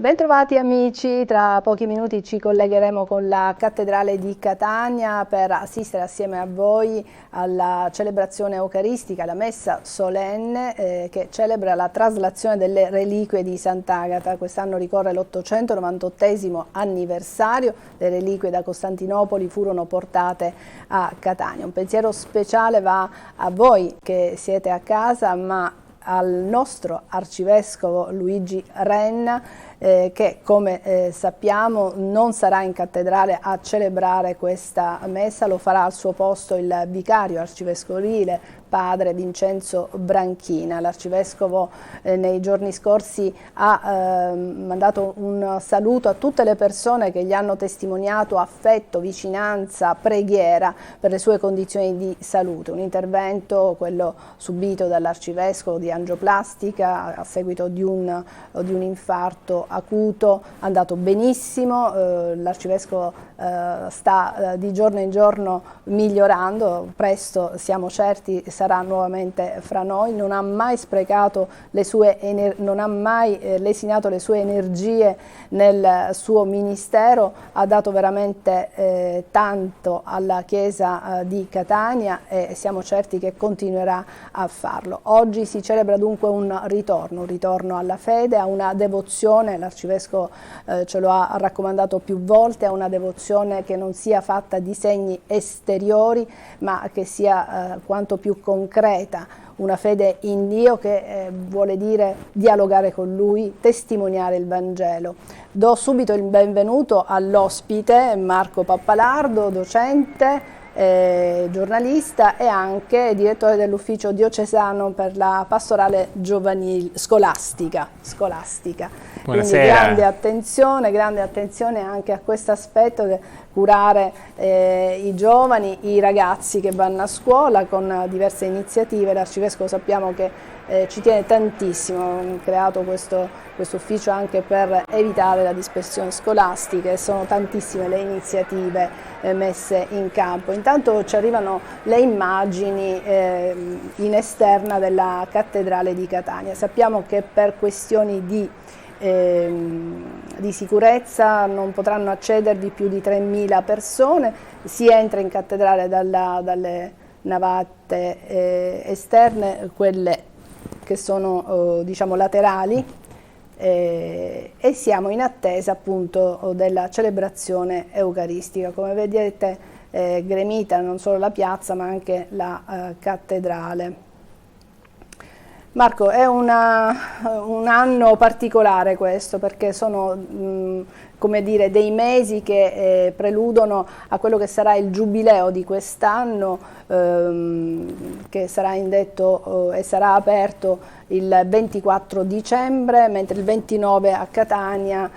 Bentrovati amici, tra pochi minuti ci collegheremo con la Cattedrale di Catania per assistere assieme a voi alla celebrazione eucaristica, la messa solenne che celebra la traslazione delle reliquie di Sant'Agata. Quest'anno ricorre l'898 anniversario, le reliquie da Costantinopoli furono portate a Catania. Un pensiero speciale va a voi che siete a casa, ma al nostro arcivescovo Luigi Renna, che come sappiamo non sarà in cattedrale a celebrare questa messa, lo farà al suo posto il vicario arcivescovile padre Vincenzo Branchina. L'arcivescovo nei giorni scorsi ha mandato un saluto a tutte le persone che gli hanno testimoniato affetto, vicinanza, preghiera per le sue condizioni di salute. Un intervento, quello subito dall'arcivescovo, di angioplastica a seguito di un infarto acuto, andato benissimo. L'arcivescovo sta di giorno in giorno migliorando, presto siamo certi sarà nuovamente fra noi. Non ha mai sprecato non ha mai lesinato le sue energie nel suo ministero, ha dato veramente tanto alla Chiesa di Catania e siamo certi che continuerà a farlo. Oggi si celebra dunque un ritorno alla fede, a una devozione, l'arcivescovo ce lo ha raccomandato più volte, a una devozione che non sia fatta di segni esteriori, ma che sia quanto più concreta, una fede in Dio che vuole dire dialogare con Lui, testimoniare il Vangelo. Do subito il benvenuto all'ospite Marco Pappalardo, docente, giornalista e anche direttore dell'ufficio diocesano per la pastorale giovanile scolastica. Quindi grande attenzione anche a questo aspetto, curare i giovani, i ragazzi che vanno a scuola con diverse iniziative. L'arcivescovo sappiamo che ci tiene tantissimo, ha creato questo ufficio anche per evitare la dispersione scolastica e sono tantissime le iniziative messe in campo. Intanto ci arrivano le immagini in esterna della Cattedrale di Catania. Sappiamo che per questioni di sicurezza non potranno accedervi più di 3.000 persone, si entra in cattedrale dalle navate esterne, quelle che sono diciamo laterali, e siamo in attesa appunto della celebrazione eucaristica. Come vedete gremita non solo la piazza ma anche la cattedrale. Marco, è un anno particolare questo, perché sono come dire, dei mesi che preludono a quello che sarà il giubileo di quest'anno, che sarà indetto e sarà aperto il 24 dicembre, mentre il 29 a Catania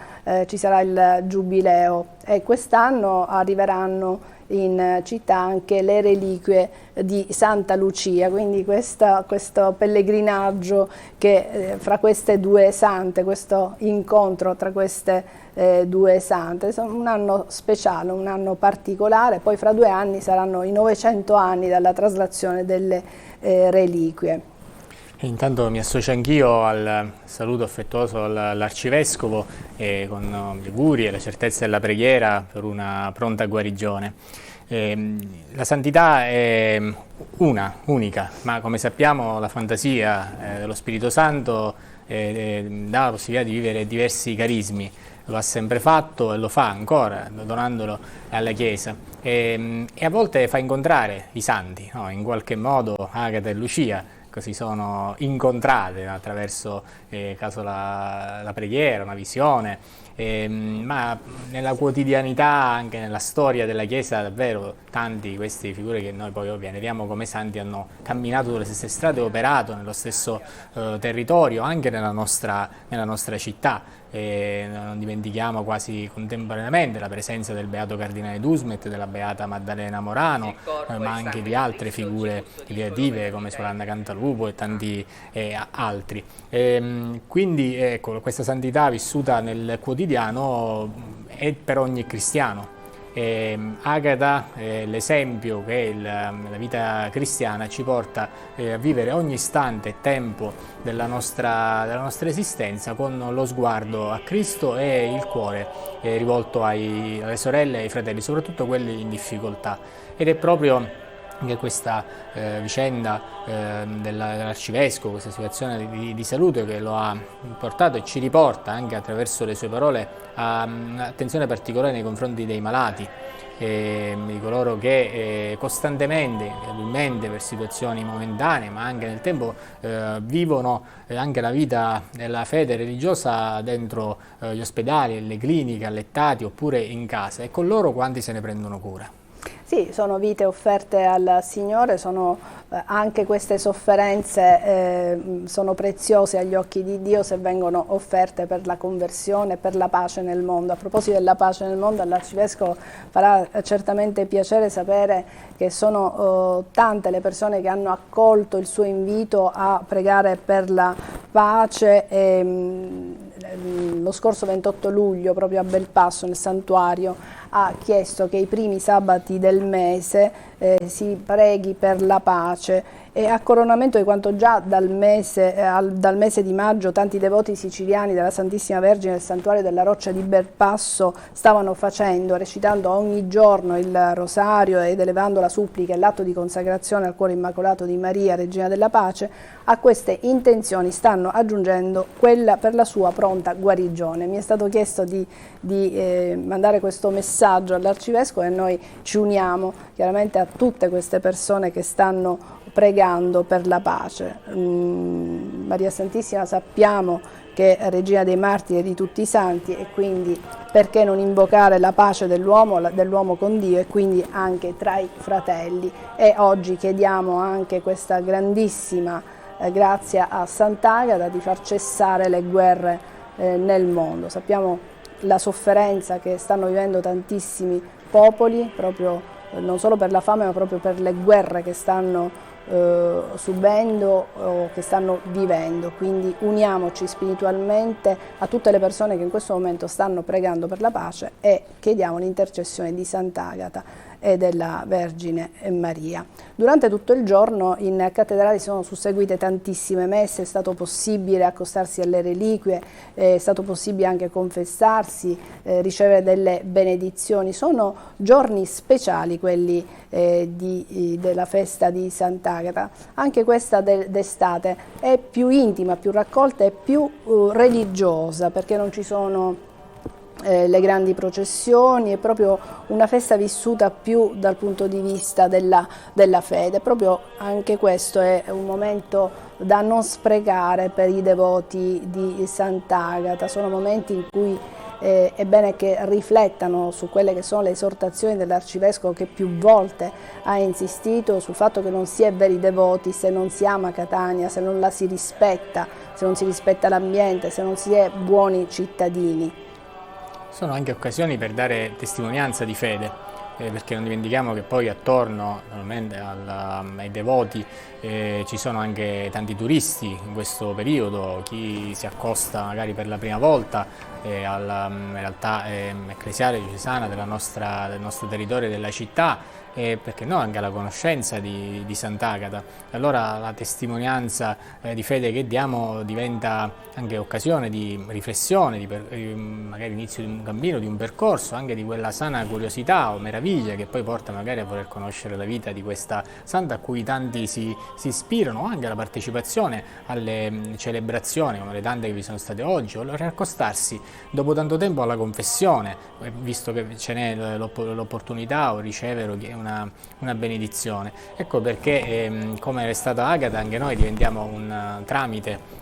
ci sarà il giubileo, e quest'anno arriveranno in città anche le reliquie di Santa Lucia, quindi questo pellegrinaggio che fra queste due sante, questo incontro tra queste due sante, un anno speciale, un anno particolare. Poi fra 2 anni saranno i 900 anni dalla traslazione delle reliquie. Intanto mi associo anch'io al saluto affettuoso all'arcivescovo con gli auguri e la certezza della preghiera per una pronta guarigione. La santità è unica, ma come sappiamo la fantasia dello Spirito Santo dà la possibilità di vivere diversi carismi. Lo ha sempre fatto e lo fa ancora, donandolo alla Chiesa, e a volte fa incontrare i santi, no? In qualche modo Agata e Lucia così sono incontrate attraverso caso la preghiera, una visione, ma nella quotidianità, anche nella storia della Chiesa, davvero tanti queste figure che noi poi veneriamo come santi hanno camminato sulle stesse strade e operato nello stesso territorio, anche nella nostra città. Non dimentichiamo quasi contemporaneamente la presenza del Beato Cardinale Dusmet, della Beata Maddalena Morano, ma anche di altre figure creative come Suor Anna Cantalupo e tanti altri. Quindi ecco, questa santità vissuta nel quotidiano è per ogni cristiano. Agata, l'esempio che la vita cristiana ci porta a vivere ogni istante e tempo della nostra esistenza con lo sguardo a Cristo e il cuore rivolto alle sorelle e ai fratelli, soprattutto quelli in difficoltà. Ed è proprio anche questa vicenda dell'arcivescovo, questa situazione di salute che lo ha portato e ci riporta anche attraverso le sue parole a un'attenzione particolare nei confronti dei malati, di coloro che costantemente, inevitabilmente per situazioni momentanee ma anche nel tempo vivono anche la vita della fede religiosa dentro gli ospedali, le cliniche, allettati oppure in casa, e con loro quanti se ne prendono cura. Sì, sono vite offerte al Signore, anche queste sofferenze sono preziose agli occhi di Dio se vengono offerte per la conversione, per la pace nel mondo. A proposito della pace nel mondo, all'Arcivescovo farà certamente piacere sapere che sono tante le persone che hanno accolto il suo invito a pregare per la pace. Lo scorso 28 luglio, proprio a Belpasso, nel santuario, ha chiesto che i primi sabati del mese si preghi per la pace, e a coronamento di quanto già dal mese di maggio tanti devoti siciliani della Santissima Vergine del santuario della Roccia di Belpasso stavano facendo, recitando ogni giorno il rosario ed elevando la supplica e l'atto di consacrazione al cuore immacolato di Maria, Regina della Pace. A queste intenzioni stanno aggiungendo quella per la sua pronta guarigione. Mi è stato chiesto di mandare questo messaggio all'Arcivescovo e noi ci uniamo chiaramente a tutte queste persone che stanno pregando per la pace. Maria Santissima sappiamo che è Regina dei Martiri e di tutti i santi, e quindi perché non invocare la pace dell'uomo con Dio e quindi anche tra i fratelli. E oggi chiediamo anche questa grandissima grazia a Sant'Agata di far cessare le guerre nel mondo. Sappiamo la sofferenza che stanno vivendo tantissimi popoli, proprio non solo per la fame ma proprio per le guerre che stanno subendo o che stanno vivendo. Quindi uniamoci spiritualmente a tutte le persone che in questo momento stanno pregando per la pace e chiediamo l'intercessione di Sant'Agata e della Vergine Maria. Durante tutto il giorno in cattedrale sono susseguite tantissime messe, è stato possibile accostarsi alle reliquie, è stato possibile anche confessarsi, ricevere delle benedizioni. Sono giorni speciali quelli della festa di Sant'Agata. Anche questa d'estate è più intima, più raccolta e più religiosa, perché non ci sono le grandi processioni, è proprio una festa vissuta più dal punto di vista della fede. Proprio anche questo è un momento da non sprecare per i devoti di Sant'Agata. Sono momenti in cui è bene che riflettano su quelle che sono le esortazioni dell'Arcivescovo, che più volte ha insistito sul fatto che non si è veri devoti se non si ama Catania, se non la si rispetta, se non si rispetta l'ambiente, se non si è buoni cittadini. Sono anche occasioni per dare testimonianza di fede, perché non dimentichiamo che poi attorno normalmente ai devoti ci sono anche tanti turisti in questo periodo, chi si accosta magari per la prima volta alla realtà ecclesiale diocesana del nostro territorio e della città, e perché no anche alla conoscenza di Sant'Agata. Allora la testimonianza di fede che diamo diventa anche occasione di riflessione, magari inizio di un cammino, di un percorso, anche di quella sana curiosità o meraviglia che poi porta magari a voler conoscere la vita di questa santa a cui tanti si ispirano, anche alla partecipazione alle celebrazioni come le tante che vi sono state oggi, o riaccostarsi dopo tanto tempo alla confessione, visto che ce n'è l'opportunità o ricevere una benedizione. Ecco perché come è stata Agata anche noi diventiamo un tramite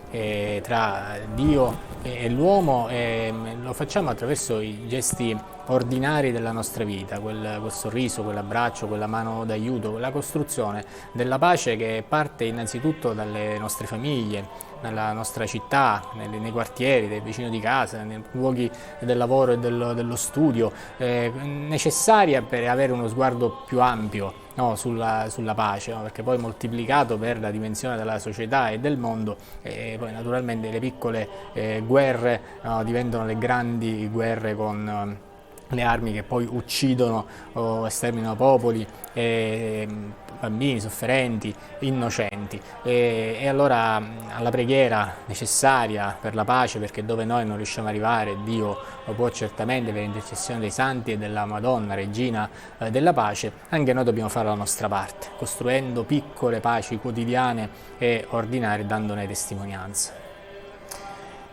tra Dio e l'uomo, e lo facciamo attraverso i gesti ordinari della nostra vita, quel sorriso, quell'abbraccio, quella mano d'aiuto, quella costruzione della pace che parte innanzitutto dalle nostre famiglie, nella nostra città, nei quartieri, dei vicini di casa, nei luoghi del lavoro e dello studio, necessaria per avere uno sguardo più ampio, no, sulla pace, no? Perché poi moltiplicato per la dimensione della società e del mondo, poi naturalmente le piccole guerre diventano le grandi guerre con le armi che poi uccidono o sterminano popoli, bambini sofferenti, innocenti. E allora alla preghiera necessaria per la pace, perché dove noi non riusciamo ad arrivare, Dio lo può certamente per intercessione dei santi e della Madonna, Regina della pace, anche noi dobbiamo fare la nostra parte, costruendo piccole paci quotidiane e ordinarie, dandone testimonianza.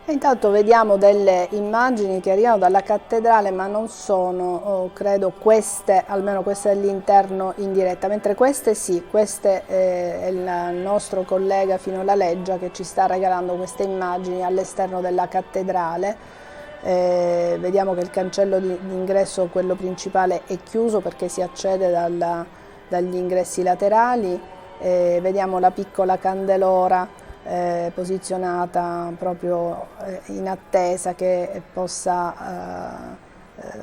Intanto vediamo delle immagini che arrivano dalla cattedrale, ma non sono, credo, queste, almeno queste dell'interno in diretta, mentre queste sì, queste è il nostro collega Fino La Leggia che ci sta regalando queste immagini all'esterno della cattedrale. Vediamo che il cancello d'ingresso, quello principale, è chiuso perché si accede dagli ingressi laterali. Vediamo la piccola candelora posizionata proprio in attesa che possa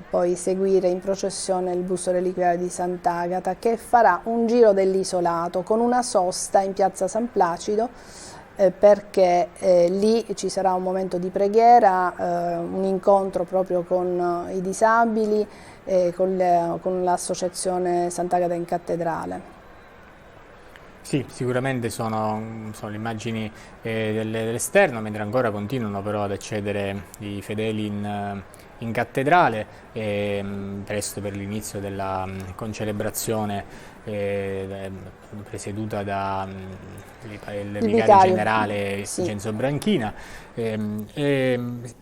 poi seguire in processione il busto reliquiario di Sant'Agata, che farà un giro dell'isolato con una sosta in piazza San Placido, perché lì ci sarà un momento di preghiera, un incontro proprio con i disabili e con l'associazione Sant'Agata in Cattedrale. Sì, sicuramente sono le immagini dell'esterno, mentre ancora continuano però ad accedere i fedeli in cattedrale, presto per l'inizio della concelebrazione presieduta dal vicario generale Vincenzo Branchina,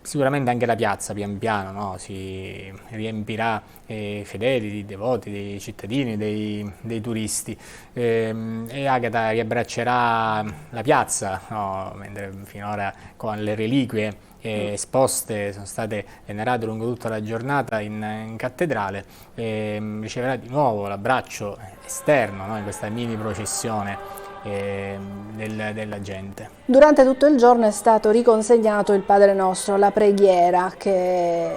sicuramente anche la piazza pian piano, no, si riempirà fedeli, di devoti, dei cittadini, dei turisti, e Agata riabbraccerà la piazza, no, mentre finora con le reliquie esposte sono state venerate lungo tutta la giornata in cattedrale, riceverà di nuovo l'abbraccio esterno, no, in questa mini processione della gente. Durante tutto il giorno è stato riconsegnato il Padre Nostro, la preghiera che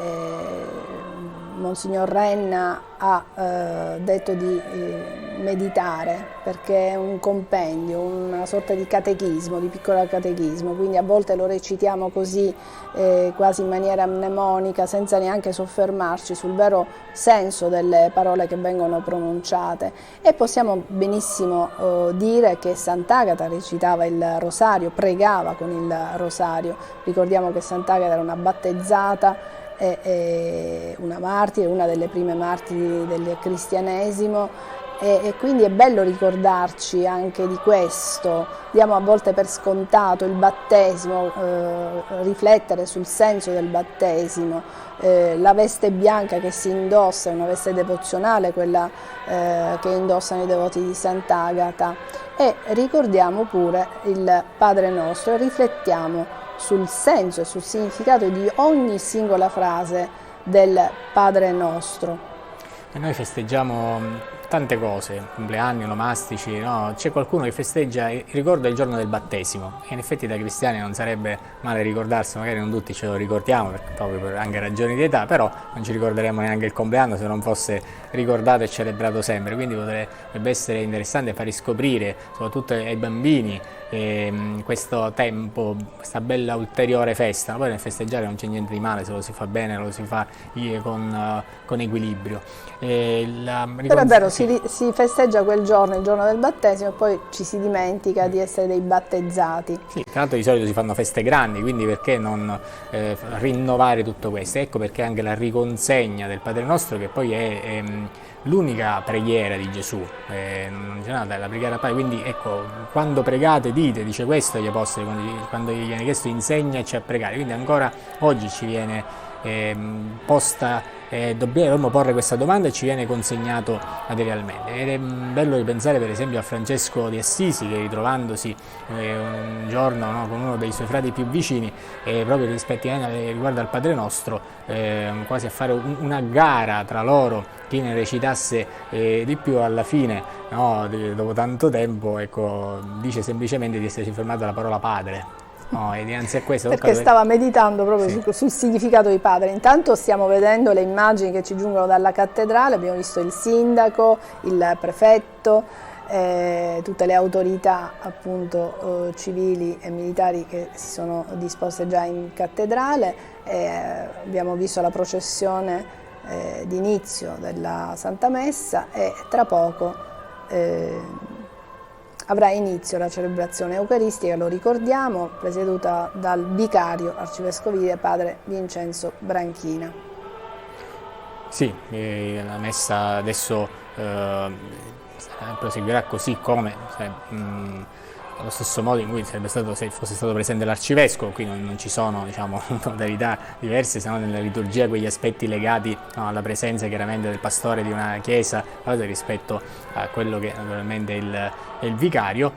Monsignor Renna ha detto di meditare, perché è un compendio, una sorta di catechismo, di piccolo catechismo, quindi a volte lo recitiamo così quasi in maniera mnemonica, senza neanche soffermarci sul vero senso delle parole che vengono pronunciate, e possiamo benissimo dire che Sant'Agata recitava il rosario, pregava con il rosario. Ricordiamo che Sant'Agata era una battezzata, una martire, una delle prime martiri del cristianesimo, e quindi è bello ricordarci anche di questo. Diamo a volte per scontato il battesimo, riflettere sul senso del battesimo, la veste bianca che si indossa è una veste devozionale, quella che indossano i devoti di Sant'Agata, e ricordiamo pure il Padre Nostro e riflettiamo sul senso e sul significato di ogni singola frase del Padre Nostro. E noi festeggiamo tante cose, compleanni, onomastici, no? C'è qualcuno che festeggia il ricordo del giorno del battesimo, e in effetti da cristiani non sarebbe male ricordarsi, magari non tutti ce lo ricordiamo, proprio per anche ragioni di età, però non ci ricorderemo neanche il compleanno se non fosse ricordato e celebrato sempre, quindi potrebbe essere interessante far riscoprire soprattutto ai bambini questo tempo, questa bella ulteriore festa. Poi nel festeggiare non c'è niente di male se lo si fa bene, lo si fa con equilibrio. Però è vero, si festeggia quel giorno, il giorno del battesimo, e poi ci si dimentica di essere dei battezzati. Sì, tra l'altro di solito si fanno feste grandi, quindi perché non rinnovare tutto questo? Ecco perché anche la riconsegna del Padre Nostro, che poi è l'unica preghiera di Gesù, non c'è nada, è la preghiera al Padre, quindi ecco, quando pregate dite, dice questo agli Apostoli, quando gli viene chiesto insegnaci a pregare, quindi ancora oggi ci viene posta, dobbiamo porre questa domanda e ci viene consegnato materialmente. Ed è bello ripensare per esempio a Francesco di Assisi, che ritrovandosi un giorno, no, con uno dei suoi frati più vicini, proprio rispettivamente riguardo al Padre Nostro, quasi a fare una gara tra loro, chi ne recitasse di più, alla fine, no, dopo tanto tempo, ecco, dice semplicemente di essersi fermato alla parola Padre. No, e dinanzi a questo, perché stava meditando proprio sul significato di Padre. Intanto stiamo vedendo le immagini che ci giungono dalla cattedrale, abbiamo visto il sindaco, il prefetto, tutte le autorità appunto civili e militari che si sono disposte già in cattedrale, abbiamo visto la processione di inizio della Santa Messa e tra poco avrà inizio la celebrazione eucaristica, lo ricordiamo, presieduta dal vicario arcivescovile padre Vincenzo Branchina. Sì, la messa adesso proseguirà così come, allo stesso modo in cui sarebbe stato se fosse stato presente l'arcivescovo. Qui non ci sono, diciamo, modalità diverse, se no nella liturgia quegli aspetti legati alla presenza chiaramente del pastore di una chiesa rispetto a quello che naturalmente è il vicario.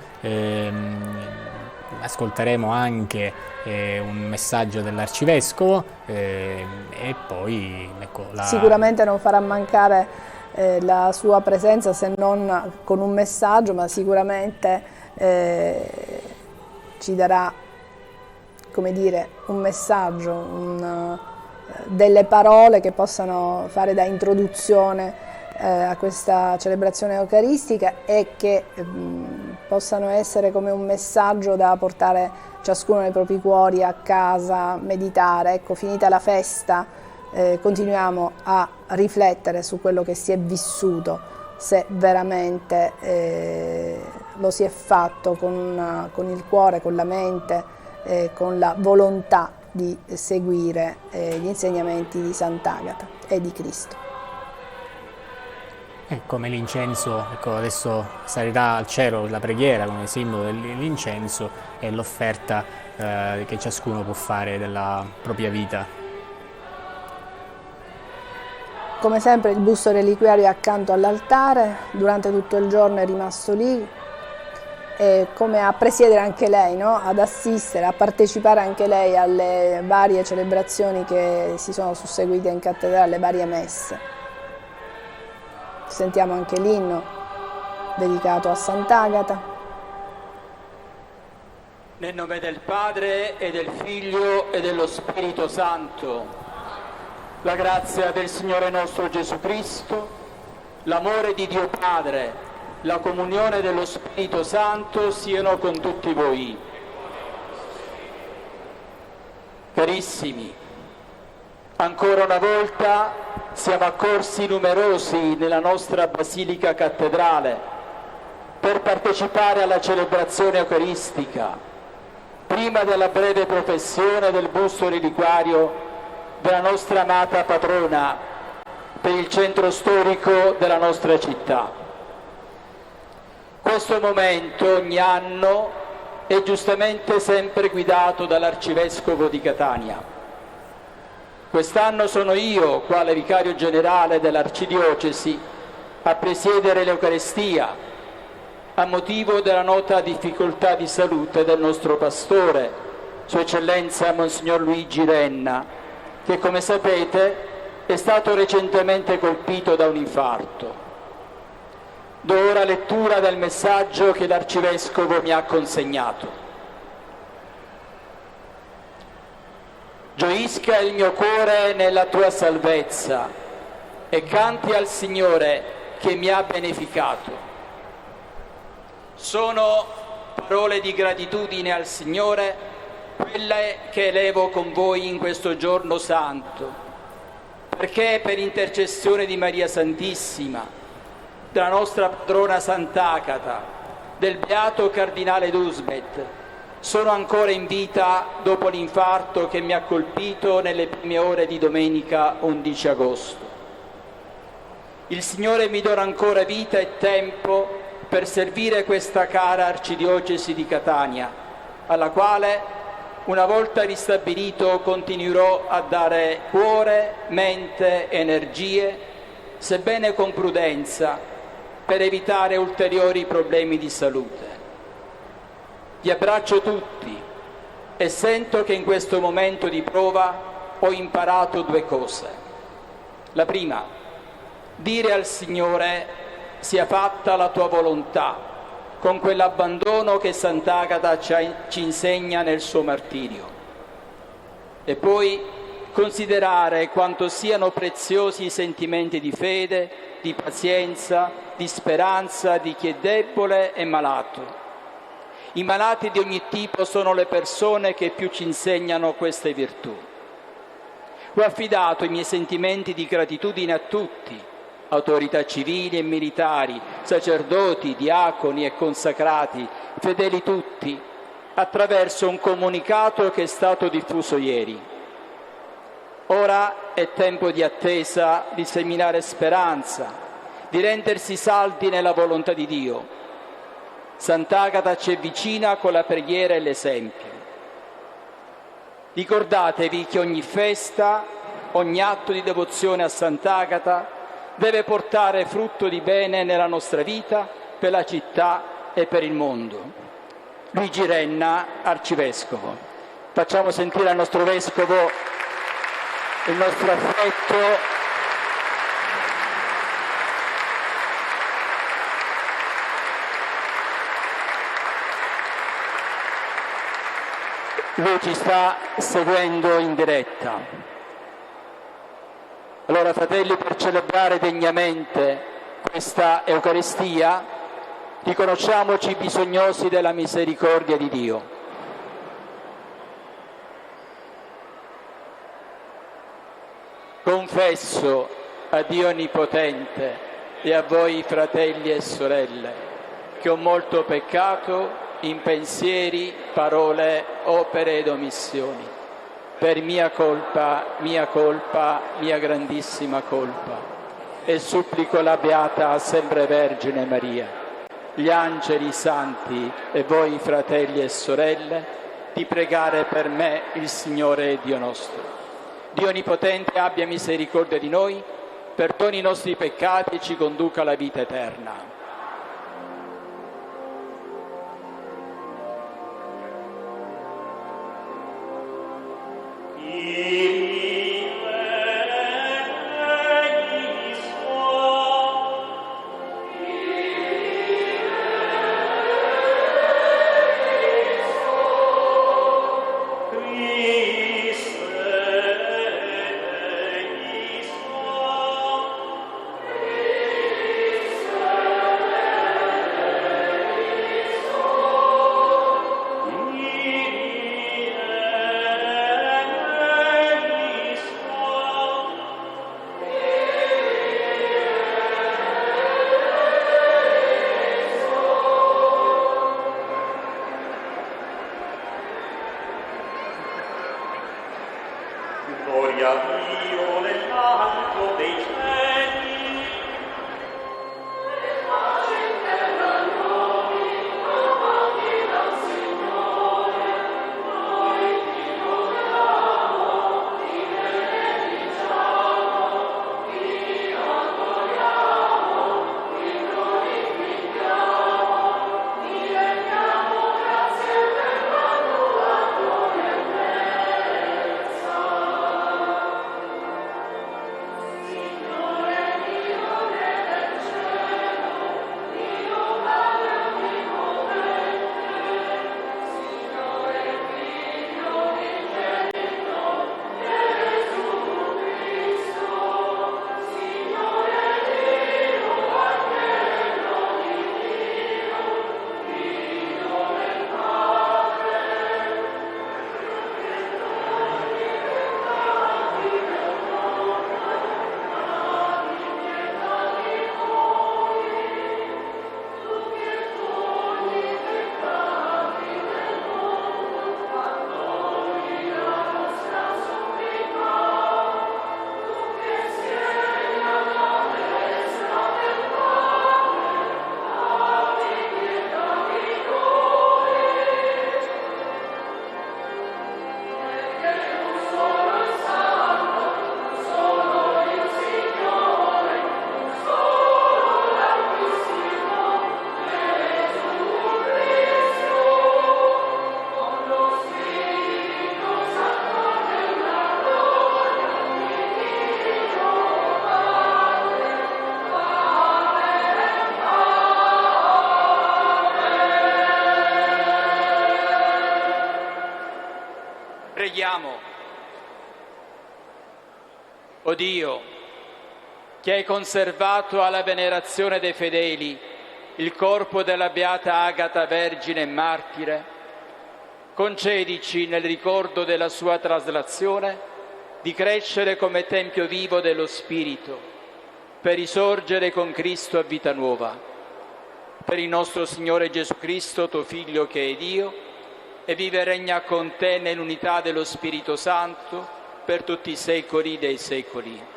Ascolteremo anche un messaggio dell'arcivescovo e poi ecco, sicuramente non farà mancare la sua presenza, se non con un messaggio, ma sicuramente ci darà, come dire, un messaggio, delle parole che possano fare da introduzione a questa celebrazione eucaristica e che possano essere come un messaggio da portare ciascuno nei propri cuori a casa, meditare. Ecco, finita la festa continuiamo a riflettere su quello che si è vissuto, se veramente lo si è fatto con il cuore, con la mente, con la volontà di seguire gli insegnamenti di Sant'Agata e di Cristo. Come l'incenso, ecco, adesso salirà al cielo la preghiera come simbolo dell'incenso e l'offerta che ciascuno può fare della propria vita. Come sempre il busto reliquiario è accanto all'altare, durante tutto il giorno è rimasto lì, come a presiedere anche lei, no? Ad assistere, a partecipare anche lei alle varie celebrazioni che si sono susseguite in cattedrale, alle varie messe. Sentiamo anche l'inno dedicato a Sant'Agata. Nel nome del Padre e del Figlio e dello Spirito Santo, la grazia del Signore nostro Gesù Cristo, l'amore di Dio Padre, la comunione dello Spirito Santo siano con tutti voi. Carissimi, ancora una volta siamo accorsi numerosi nella nostra Basilica Cattedrale per partecipare alla celebrazione eucaristica, prima della breve professione del busto reliquiario della nostra amata patrona per il centro storico della nostra città. Questo momento ogni anno è giustamente sempre guidato dall'Arcivescovo di Catania. Quest'anno sono io, quale vicario generale dell'Arcidiocesi, a presiedere l'Eucaristia, a motivo della nota difficoltà di salute del nostro pastore, Sua Eccellenza Monsignor Luigi Renna, che come sapete è stato recentemente colpito da un infarto. Do ora lettura del messaggio che l'Arcivescovo mi ha consegnato. Gioisca il mio cuore nella tua salvezza e canti al Signore che mi ha beneficato. Sono parole di gratitudine al Signore, quelle che elevo con voi in questo giorno santo, perché per intercessione di Maria Santissima, della nostra patrona Sant'Agata, del beato cardinale Dusbet, sono ancora in vita dopo l'infarto che mi ha colpito nelle prime ore di domenica 11 agosto. Il Signore mi dona ancora vita e tempo per servire questa cara Arcidiocesi di Catania, alla quale, una volta ristabilito, continuerò a dare cuore, mente, energie, sebbene con prudenza, per evitare ulteriori problemi di salute. Vi abbraccio tutti e sento che in questo momento di prova ho imparato due cose. La prima, dire al Signore: sia fatta la tua volontà, con quell'abbandono che Sant'Agata ci insegna nel suo martirio. E poi considerare quanto siano preziosi i sentimenti di fede, di pazienza, di speranza di chi è debole e malato. I malati di ogni tipo sono le persone che più ci insegnano queste virtù. Ho affidato i miei sentimenti di gratitudine a tutti, autorità civili e militari, sacerdoti, diaconi e consacrati, fedeli tutti, attraverso un comunicato che è stato diffuso ieri. Ora è tempo di attesa, di seminare speranza, di rendersi saldi nella volontà di Dio. Sant'Agata ci è vicina con la preghiera e l'esempio. Ricordatevi che ogni festa, ogni atto di devozione a Sant'Agata deve portare frutto di bene nella nostra vita, per la città e per il mondo. Luigi Renna, Arcivescovo. Facciamo sentire al nostro Vescovo il nostro affetto. Lui ci sta seguendo in diretta. Allora, fratelli, per celebrare degnamente questa Eucaristia, riconosciamoci bisognosi della misericordia di Dio. Confesso a Dio Onnipotente e a voi, fratelli e sorelle, che ho molto peccato in pensieri, parole, opere ed omissioni, per mia colpa, mia grandissima colpa. E supplico la Beata Sempre Vergine Maria, gli angeli, i santi e voi, fratelli e sorelle, di pregare per me il Signore Dio nostro. Dio Onnipotente abbia misericordia di noi, perdoni i nostri peccati e ci conduca alla vita eterna. Gloria a Dio nell'alto dei cieli. Preghiamo. O Dio, che hai conservato alla venerazione dei fedeli il corpo della Beata Agata, Vergine e Martire, concedici nel ricordo della sua traslazione di crescere come tempio vivo dello Spirito, per risorgere con Cristo a vita nuova. Per il nostro Signore Gesù Cristo, tuo Figlio che è Dio, e vive e regna con te nell'unità dello Spirito Santo, per tutti i secoli dei secoli.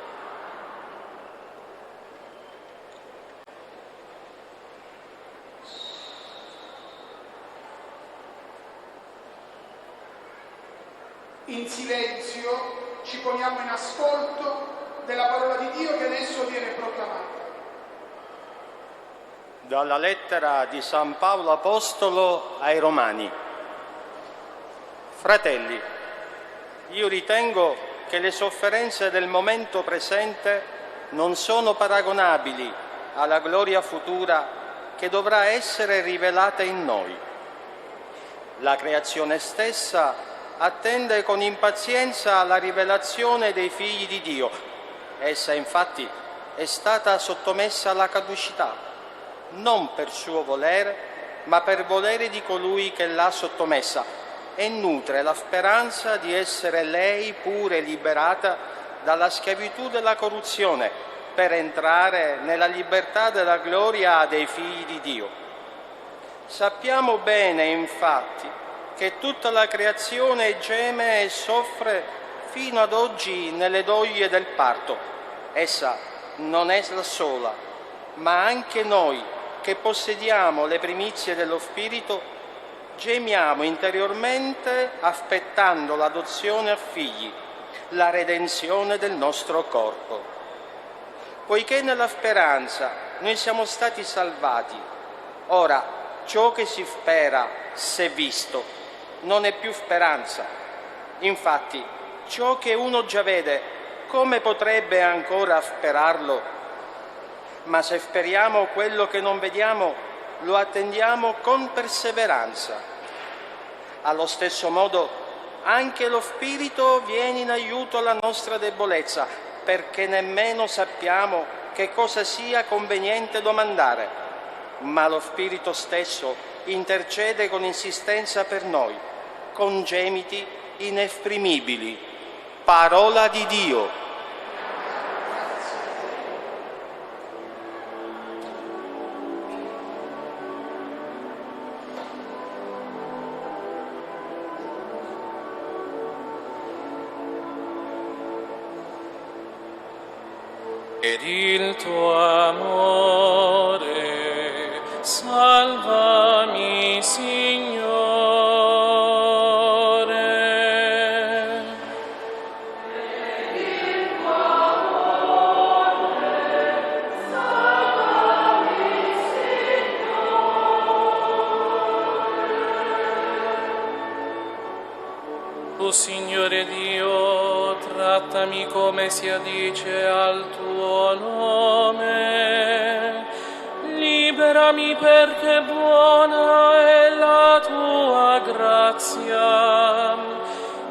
In silenzio ci poniamo in ascolto della parola di Dio che adesso viene proclamata. Dalla lettera di San Paolo Apostolo ai Romani. Fratelli, io ritengo che le sofferenze del momento presente non sono paragonabili alla gloria futura che dovrà essere rivelata in noi. La creazione stessa attende con impazienza la rivelazione dei figli di Dio. Essa infatti è stata sottomessa alla caducità, non per suo volere, ma per volere di colui che l'ha sottomessa, e nutre la speranza di essere lei pure liberata dalla schiavitù della corruzione, per entrare nella libertà della gloria dei figli di Dio. Sappiamo bene, infatti, che tutta la creazione geme e soffre fino ad oggi nelle doglie del parto. Essa non è la sola, ma anche noi che possediamo le primizie dello Spirito gemiamo interiormente aspettando l'adozione a figli, la redenzione del nostro corpo. Poiché nella speranza noi siamo stati salvati, ora ciò che si spera, se visto, non è più speranza. Infatti, ciò che uno già vede, come potrebbe ancora sperarlo? Ma se speriamo quello che non vediamo, lo attendiamo con perseveranza. Allo stesso modo, anche lo Spirito viene in aiuto alla nostra debolezza, perché nemmeno sappiamo che cosa sia conveniente domandare. Ma lo Spirito stesso intercede con insistenza per noi, con gemiti inesprimibili. Parola di Dio. Per il tuo amore, salvami, Signore. Per il tuo amore, salvami, Signore. O Signore Dio, trattami come si addice al tuo nome, liberami perché buona è la tua grazia.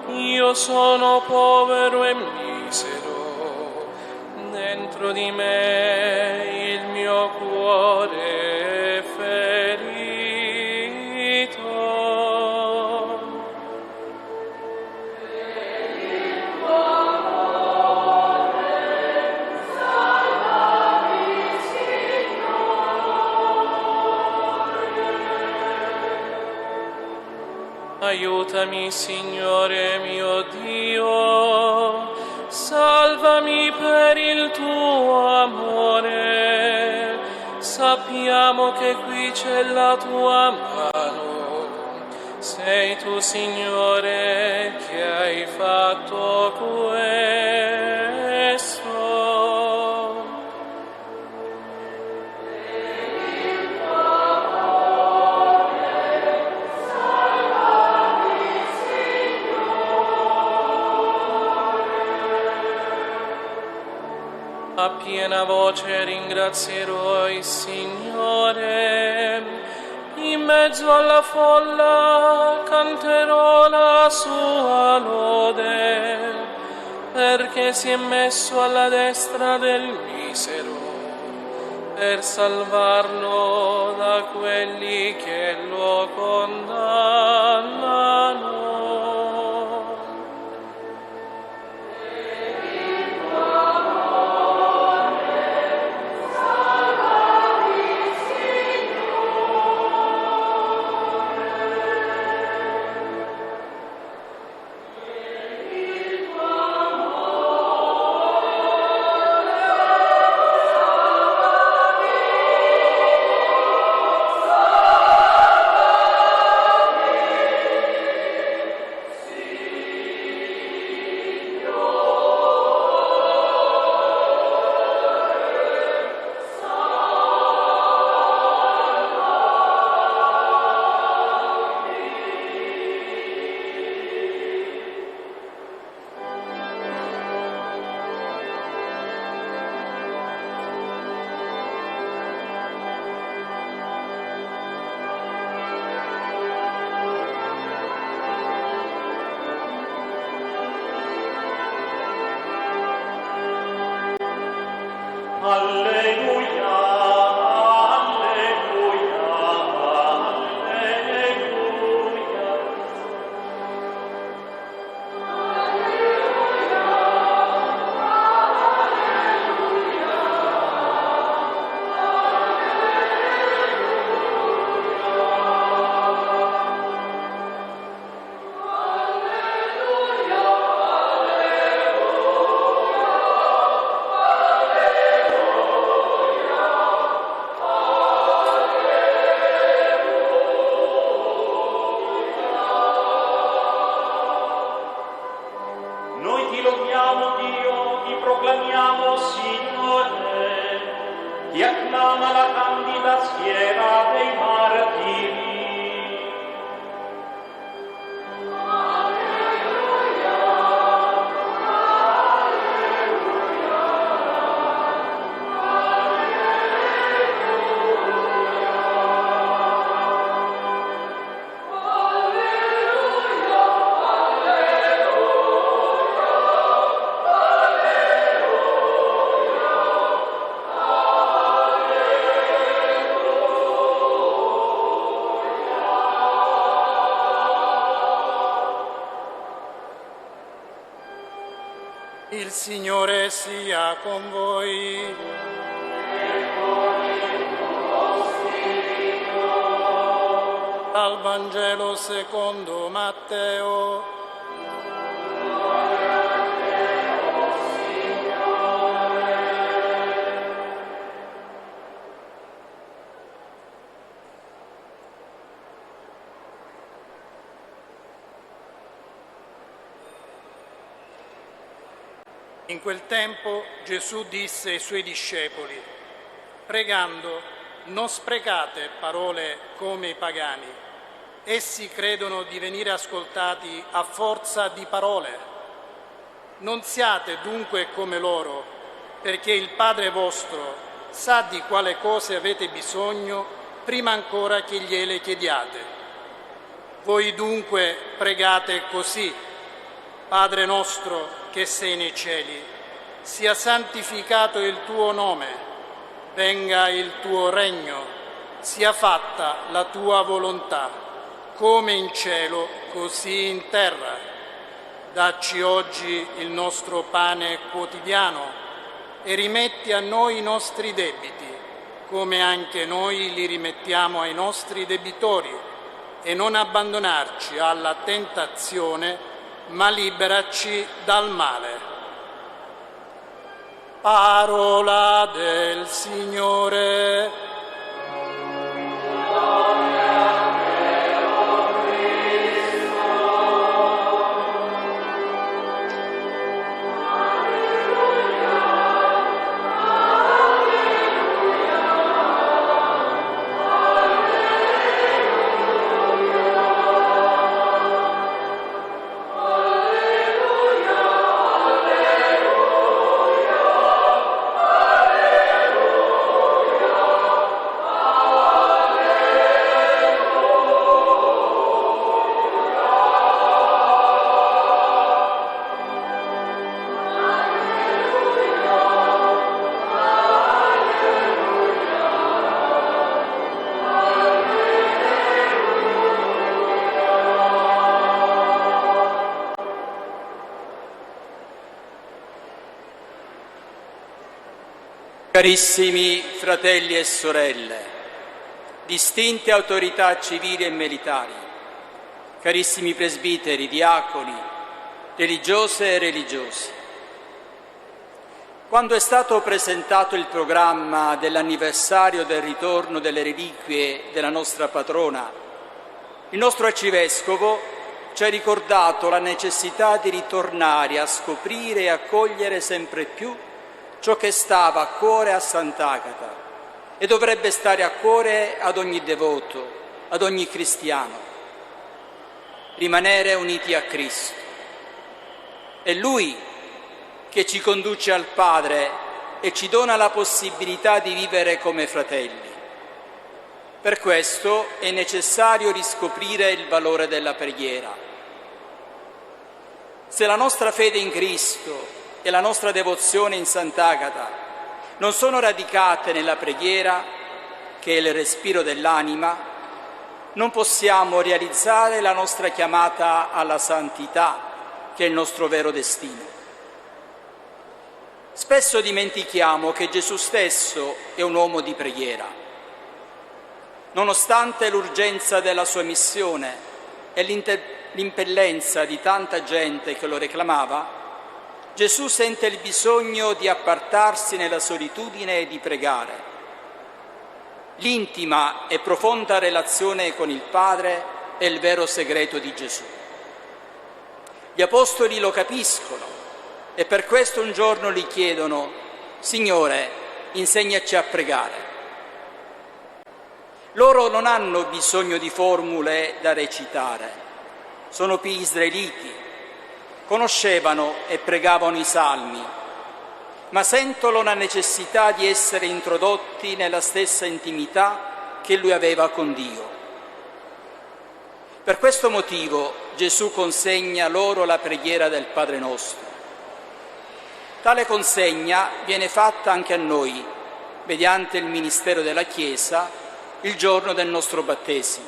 Io sono povero e misero, dentro di me il mio cuore è ferito. Aiutami, Signore mio Dio, salvami per il tuo amore. Sappiamo che qui c'è la tua mano. Sei tu, Signore, che hai fatto questo. A piena voce ringrazierò il Signore, in mezzo alla folla canterò la sua lode, perché si è messo alla destra del misero, per salvarlo da quelli che lo condannano. candida schiera dei martiri. Il Signore sia con voi. Dal Vangelo secondo Matteo. In quel tempo Gesù disse ai suoi discepoli: pregando, non sprecate parole come i pagani. Essi credono di venire ascoltati a forza di parole. Non siate dunque come loro, perché il Padre vostro sa di quale cose avete bisogno prima ancora che gliele chiediate. Voi dunque pregate così: Padre nostro che sei nei cieli, sia santificato il tuo nome, venga il tuo regno, sia fatta la tua volontà, come in cielo, così in terra. Dacci oggi il nostro pane quotidiano e rimetti a noi i nostri debiti, come anche noi li rimettiamo ai nostri debitori, e non abbandonarci alla tentazione, ma liberaci dal male. Parola del Signore. Carissimi fratelli e sorelle, distinte autorità civili e militari, carissimi presbiteri, diaconi, religiose e religiosi, quando è stato presentato il programma dell'anniversario del ritorno delle reliquie della nostra patrona, il nostro arcivescovo ci ha ricordato la necessità di ritornare a scoprire e accogliere sempre più ciò che stava a cuore a Sant'Agata e dovrebbe stare a cuore ad ogni devoto, ad ogni cristiano: rimanere uniti a Cristo. È Lui che ci conduce al Padre e ci dona la possibilità di vivere come fratelli. Per questo è necessario riscoprire il valore della preghiera. Se la nostra fede in Cristo e la nostra devozione in Sant'Agata non sono radicate nella preghiera, che è il respiro dell'anima, non possiamo realizzare la nostra chiamata alla santità, che è il nostro vero destino. Spesso dimentichiamo che Gesù stesso è un uomo di preghiera. Nonostante l'urgenza della sua missione e l'impellenza di tanta gente che lo reclamava, Gesù sente il bisogno di appartarsi nella solitudine e di pregare. L'intima e profonda relazione con il Padre è il vero segreto di Gesù. Gli apostoli lo capiscono e per questo un giorno gli chiedono: Signore, insegnaci a pregare. Loro non hanno bisogno di formule da recitare, sono più israeliti, conoscevano e pregavano i salmi, ma sentono la necessità di essere introdotti nella stessa intimità che lui aveva con Dio. Per questo motivo Gesù consegna loro la preghiera del Padre nostro. Tale consegna viene fatta anche a noi, mediante il ministero della Chiesa, il giorno del nostro battesimo.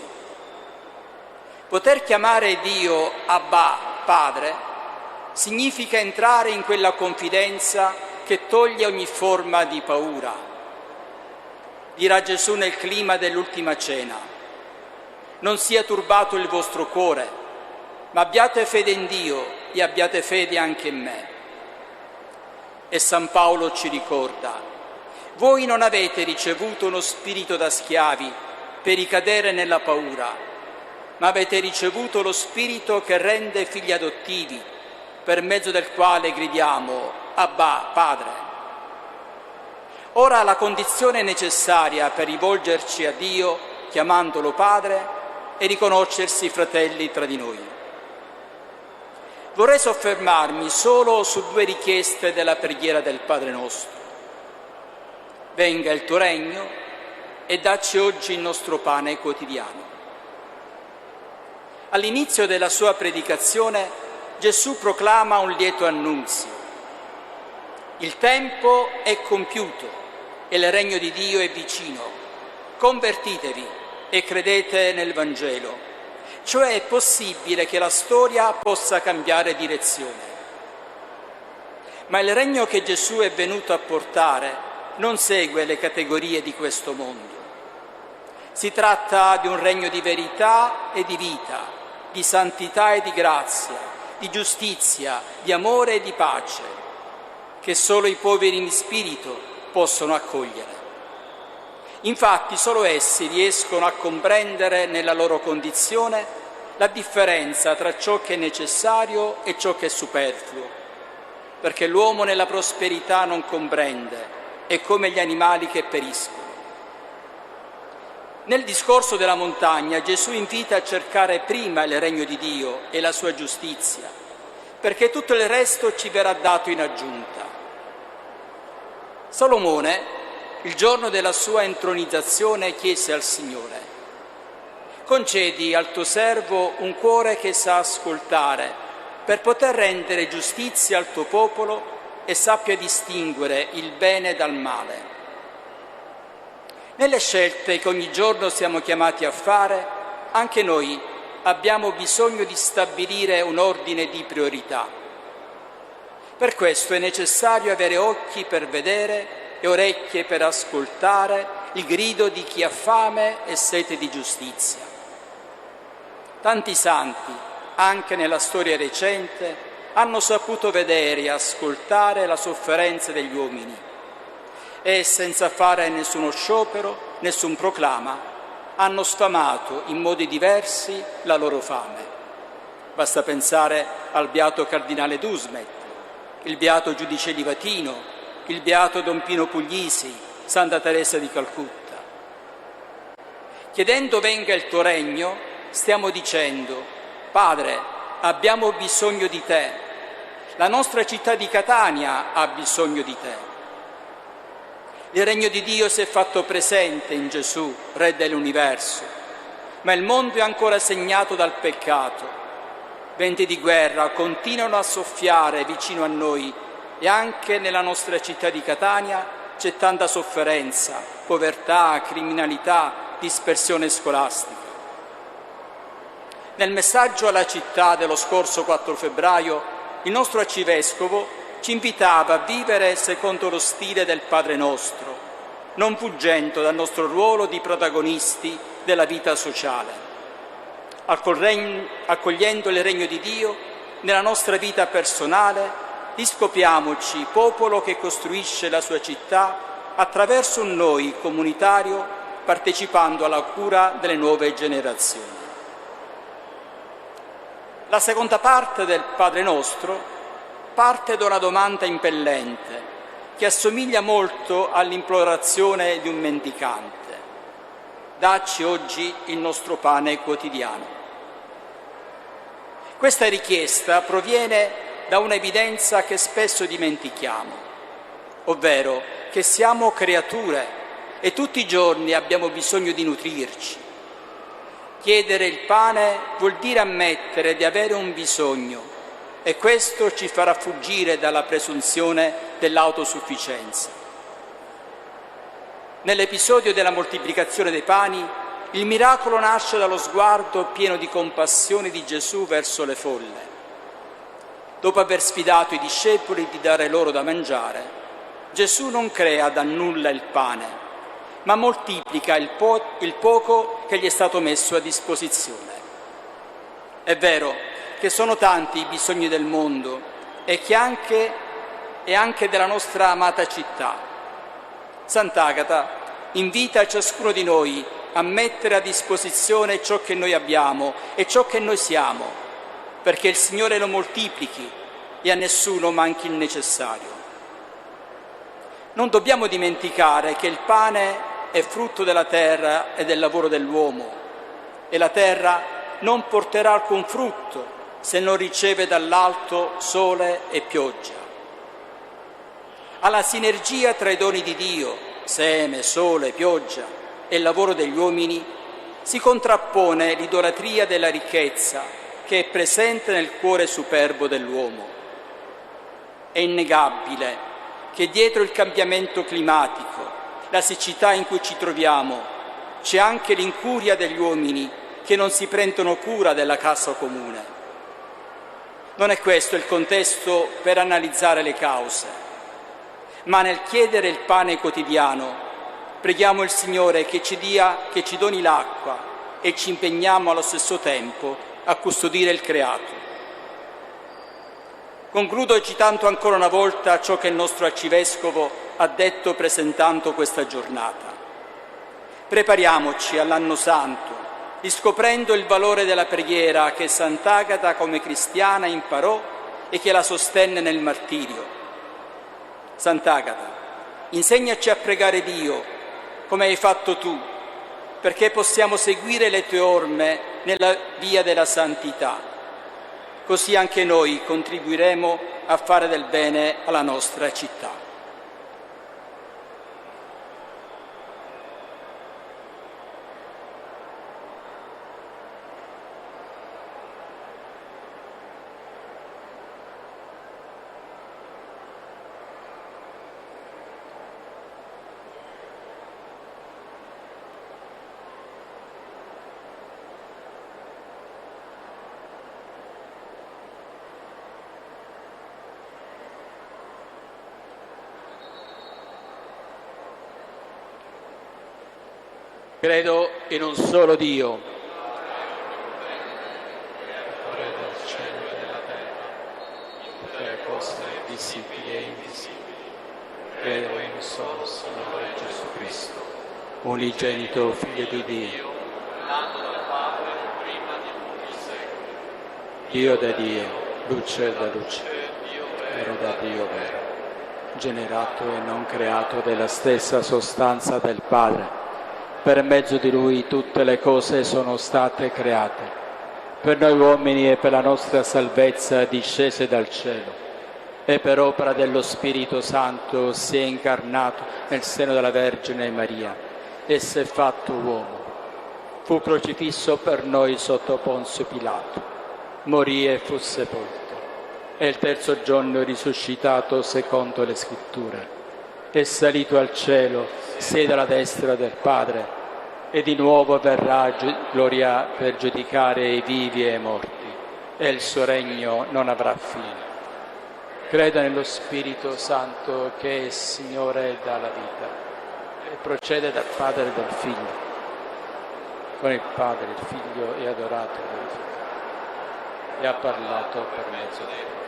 Poter chiamare Dio Abba, Padre, significa entrare in quella confidenza che toglie ogni forma di paura. Dirà Gesù nel clima dell'ultima cena: non sia turbato il vostro cuore, ma abbiate fede in Dio e abbiate fede anche in me. E San Paolo ci ricorda: voi non avete ricevuto uno spirito da schiavi per ricadere nella paura, ma avete ricevuto lo spirito che rende figli adottivi, per mezzo del quale gridiamo Abba, Padre. Ora la condizione necessaria per rivolgerci a Dio, chiamandolo Padre, è riconoscersi fratelli tra di noi. Vorrei soffermarmi solo su 2 richieste della preghiera del Padre nostro. Venga il tuo regno e dacci oggi il nostro pane quotidiano. All'inizio della sua predicazione Gesù proclama un lieto annunzio: il tempo è compiuto e il regno di Dio è vicino. Convertitevi e credete nel Vangelo. Cioè è possibile che la storia possa cambiare direzione. Ma il regno che Gesù è venuto a portare non segue le categorie di questo mondo. Si tratta di un regno di verità e di vita, di santità e di grazia, di giustizia, di amore e di pace, che solo i poveri in spirito possono accogliere. Infatti solo essi riescono a comprendere nella loro condizione la differenza tra ciò che è necessario e ciò che è superfluo, perché l'uomo nella prosperità non comprende, è come gli animali che periscono. Nel discorso della montagna Gesù invita a cercare prima il regno di Dio e la sua giustizia, perché tutto il resto ci verrà dato in aggiunta. Salomone, il giorno della sua intronizzazione, chiese al Signore: concedi al tuo servo un cuore che sa ascoltare, per poter rendere giustizia al tuo popolo e sappia distinguere il bene dal male. Nelle scelte che ogni giorno siamo chiamati a fare, anche noi abbiamo bisogno di stabilire un ordine di priorità. Per questo è necessario avere occhi per vedere e orecchie per ascoltare il grido di chi ha fame e sete di giustizia. Tanti santi, anche nella storia recente, hanno saputo vedere e ascoltare la sofferenza degli uomini e, senza fare nessuno sciopero, nessun proclama, hanno sfamato in modi diversi la loro fame. Basta pensare al beato cardinale Dusmet, il beato giudice Livatino, il beato Don Pino Puglisi, Santa Teresa di Calcutta. Chiedendo venga il tuo regno, stiamo dicendo: Padre, abbiamo bisogno di te, la nostra città di Catania ha bisogno di te. Il regno di Dio si è fatto presente in Gesù, Re dell'universo, ma il mondo è ancora segnato dal peccato. Venti di guerra continuano a soffiare vicino a noi e anche nella nostra città di Catania c'è tanta sofferenza, povertà, criminalità, dispersione scolastica. Nel messaggio alla città dello scorso 4 febbraio, il nostro arcivescovo ci invitava a vivere secondo lo stile del Padre nostro, non fuggendo dal nostro ruolo di protagonisti della vita sociale, accogliendo il regno di Dio nella nostra vita personale. Riscopriamoci popolo che costruisce la sua città attraverso un noi comunitario, partecipando alla cura delle nuove generazioni. La seconda parte del Padre nostro parte da una domanda impellente che assomiglia molto all'implorazione di un mendicante. dacci oggi il nostro pane quotidiano. Questa richiesta proviene da un'evidenza che spesso dimentichiamo, ovvero che siamo creature e tutti i giorni abbiamo bisogno di nutrirci. Chiedere il pane vuol dire ammettere di avere un bisogno e questo ci farà fuggire dalla presunzione dell'autosufficienza. Nell'episodio della moltiplicazione dei pani, il miracolo nasce dallo sguardo pieno di compassione di Gesù verso le folle. Dopo aver sfidato i discepoli di dare loro da mangiare, Gesù non crea da nulla il pane, ma moltiplica il poco che gli è stato messo a disposizione. È vero che sono tanti i bisogni del mondo e anche della nostra amata città. Sant'Agata invita ciascuno di noi a mettere a disposizione ciò che noi abbiamo e ciò che noi siamo, perché il Signore lo moltiplichi e a nessuno manchi il necessario. Non dobbiamo dimenticare che il pane è frutto della terra e del lavoro dell'uomo e la terra non porterà alcun frutto se non riceve dall'alto sole e pioggia. Alla sinergia tra i doni di Dio, seme, sole, pioggia e il lavoro degli uomini, si contrappone l'idolatria della ricchezza che è presente nel cuore superbo dell'uomo. È innegabile che dietro il cambiamento climatico, la siccità in cui ci troviamo, c'è anche l'incuria degli uomini che non si prendono cura della casa comune. Non è questo il contesto per analizzare le cause, ma nel chiedere il pane quotidiano preghiamo il Signore che ci doni l'acqua e ci impegniamo allo stesso tempo a custodire il creato. Concludo citando ancora una volta ciò che il nostro arcivescovo ha detto presentando questa giornata. Prepariamoci all'anno santo, riscoprendo il valore della preghiera che Sant'Agata come cristiana imparò e che la sostenne nel martirio. Sant'Agata, insegnaci a pregare Dio come hai fatto tu, perché possiamo seguire le tue orme nella via della santità. Così anche noi contribuiremo a fare del bene alla nostra città. Credo in un solo Dio, Creatore del cielo e della terra, in tutte le cose visibili e invisibili. Credo in un solo Signore Gesù Cristo, unigenito Figlio di Dio, nato dal Padre prima di tutti i secoli, Dio da Dio, luce da luce, Dio vero da Dio vero, generato e non creato della stessa sostanza del Padre. Per mezzo di Lui tutte le cose sono state create. Per noi uomini e per la nostra salvezza discese dal cielo e per opera dello Spirito Santo si è incarnato nel seno della Vergine Maria e si è fatto uomo. Fu crocifisso per noi sotto Ponzio Pilato, morì e fu sepolto. E il terzo giorno risuscitato secondo le Scritture. È salito al cielo, siede alla destra del Padre e di nuovo verrà gloria per giudicare i vivi e i morti e il suo regno non avrà fine. Credo nello Spirito Santo che è Signore dalla vita e procede dal Padre e dal Figlio. Con il Padre il Figlio è adorato e glorificato e ha parlato per mezzo dei profeti.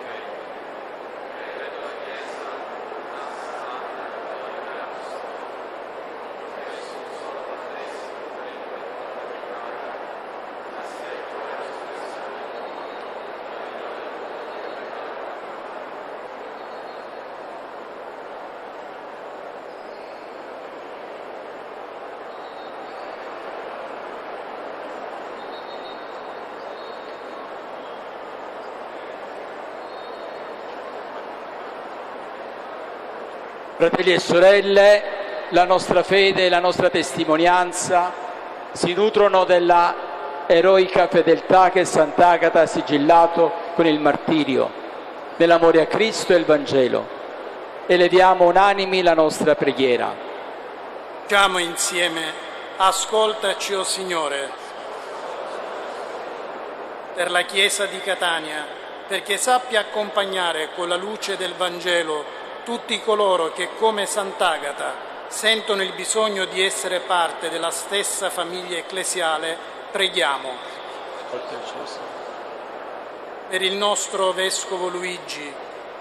Fratelli e sorelle, la nostra fede e la nostra testimonianza si nutrono della eroica fedeltà che Sant'Agata ha sigillato con il martirio, nell'amore a Cristo e il Vangelo. Eleviamo unanimi la nostra preghiera. Diciamo insieme: ascoltaci, o Signore, per la Chiesa di Catania, perché sappia accompagnare con la luce del Vangelo tutti coloro che, come Sant'Agata, sentono il bisogno di essere parte della stessa famiglia ecclesiale, preghiamo. Per il nostro Vescovo Luigi,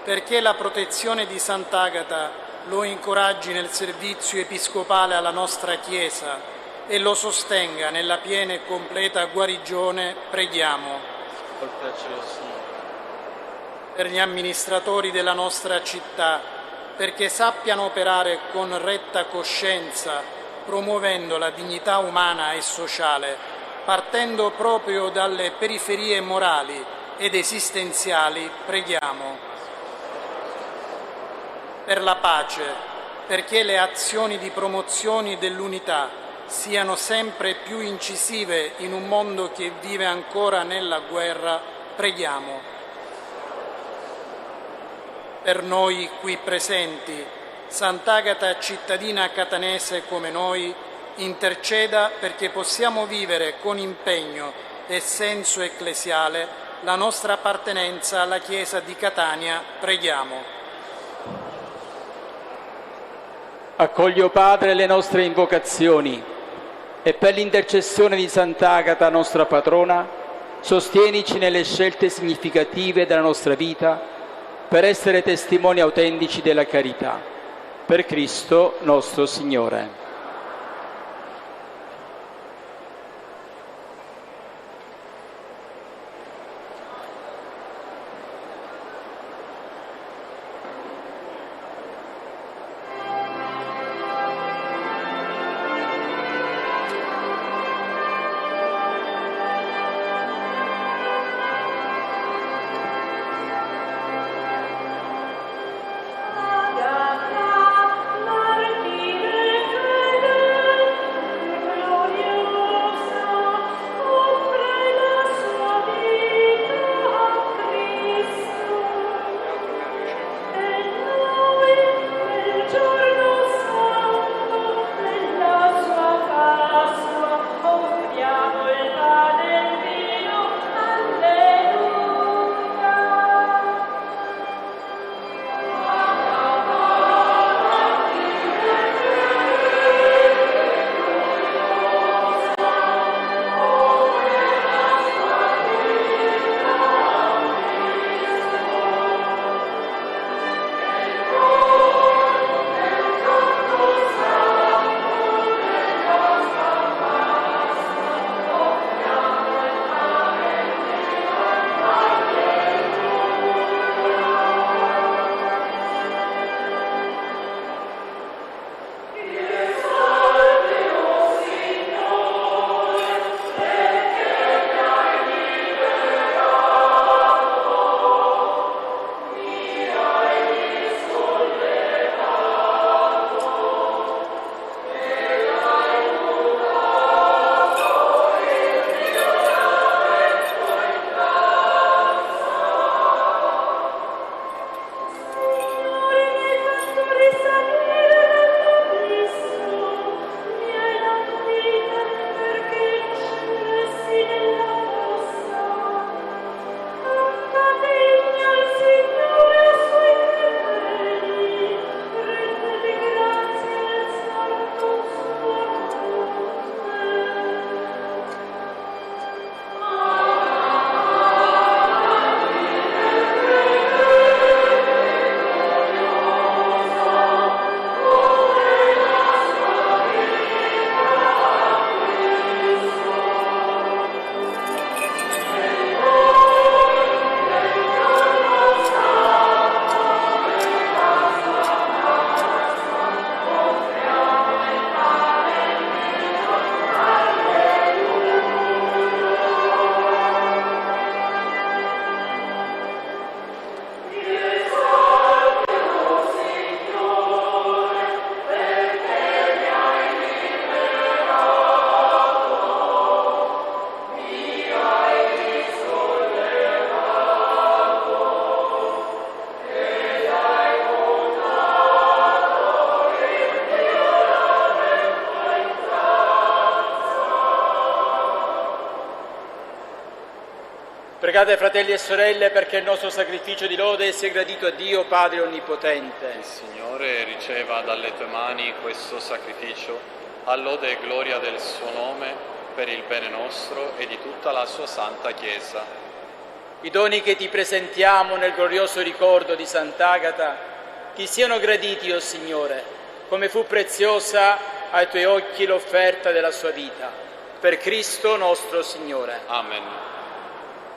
perché la protezione di Sant'Agata lo incoraggi nel servizio episcopale alla nostra Chiesa e lo sostenga nella piena e completa guarigione, preghiamo. Per gli amministratori della nostra città, perché sappiano operare con retta coscienza, promuovendo la dignità umana e sociale, partendo proprio dalle periferie morali ed esistenziali, preghiamo. Per la pace, perché le azioni di promozione dell'unità siano sempre più incisive in un mondo che vive ancora nella guerra, preghiamo. Per noi qui presenti, Sant'Agata, cittadina catanese come noi, interceda perché possiamo vivere con impegno e senso ecclesiale la nostra appartenenza alla Chiesa di Catania, preghiamo. Accogli, o Padre, le nostre invocazioni e per l'intercessione di Sant'Agata, nostra patrona, sostienici nelle scelte significative della nostra vita per essere testimoni autentici della carità. Per Cristo nostro Signore. Agata, martire Pregate, fratelli e sorelle, perché il nostro sacrificio di lode sia gradito a Dio Padre Onnipotente. Il Signore riceva dalle tue mani questo sacrificio, a lode e gloria del suo nome, per il bene nostro e di tutta la sua santa Chiesa. I doni che ti presentiamo nel glorioso ricordo di Sant'Agata ti siano graditi, o Signore, come fu preziosa ai tuoi occhi l'offerta della sua vita. Per Cristo nostro Signore. Amen.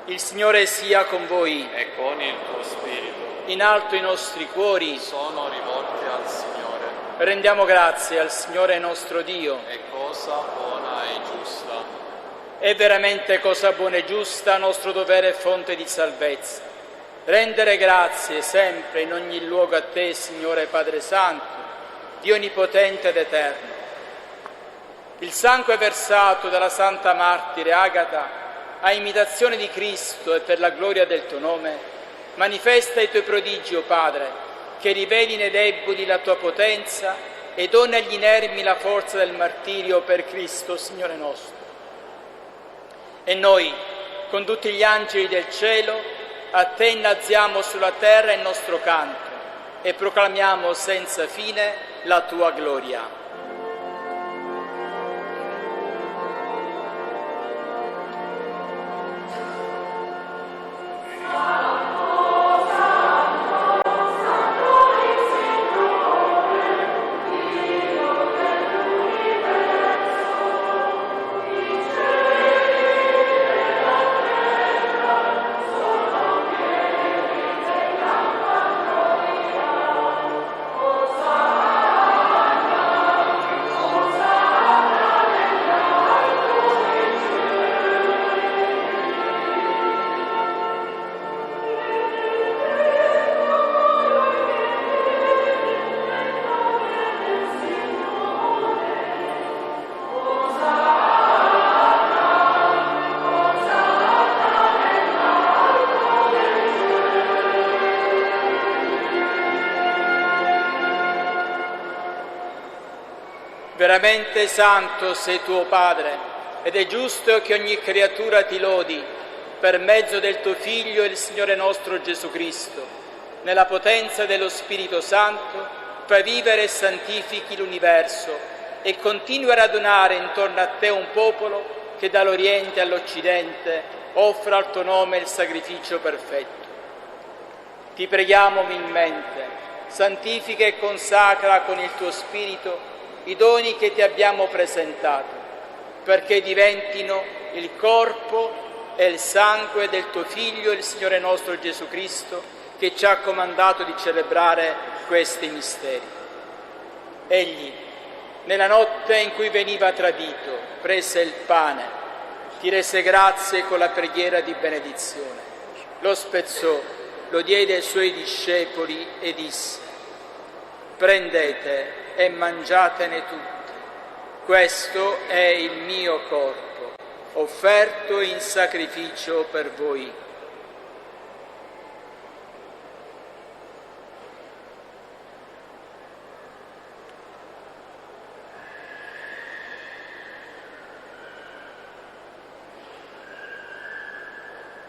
Il Signore sia con voi. E con il tuo spirito. In alto i nostri cuori Sono rivolti al Signore. rendiamo grazie al Signore nostro Dio. È cosa buona e giusta. È veramente cosa buona e giusta, nostro dovere e fonte di salvezza. Rendere grazie sempre in ogni luogo a te, Signore Padre Santo, Dio Onnipotente ed Eterno. Il sangue versato dalla Santa Martire Agata, a imitazione di Cristo e per la gloria del tuo nome, manifesta i tuoi prodigi, o Padre, che riveli nei deboli la tua potenza e dona agli inermi la forza del martirio per Cristo, Signore nostro. E noi, con tutti gli angeli del cielo, a te innalziamo sulla terra il nostro canto e proclamiamo senza fine la tua gloria. Veramente santo sei tuo Padre, ed è giusto che ogni creatura ti lodi per mezzo del tuo Figlio, il Signore nostro Gesù Cristo. Nella potenza dello Spirito Santo fai vivere e santifichi l'universo e continui a radunare intorno a te un popolo che dall'Oriente all'Occidente offra al tuo nome il sacrificio perfetto. Ti preghiamo umilmente, santifica e consacra con il tuo Spirito i doni che ti abbiamo presentato, perché diventino il corpo e il sangue del tuo Figlio, il Signore nostro Gesù Cristo, che ci ha comandato di celebrare questi misteri. Egli, nella notte in cui veniva tradito, prese il pane, ti rese grazie con la preghiera di benedizione, lo spezzò, lo diede ai suoi discepoli e disse: prendete e mangiatene tutti. Questo è il mio corpo, offerto in sacrificio per voi.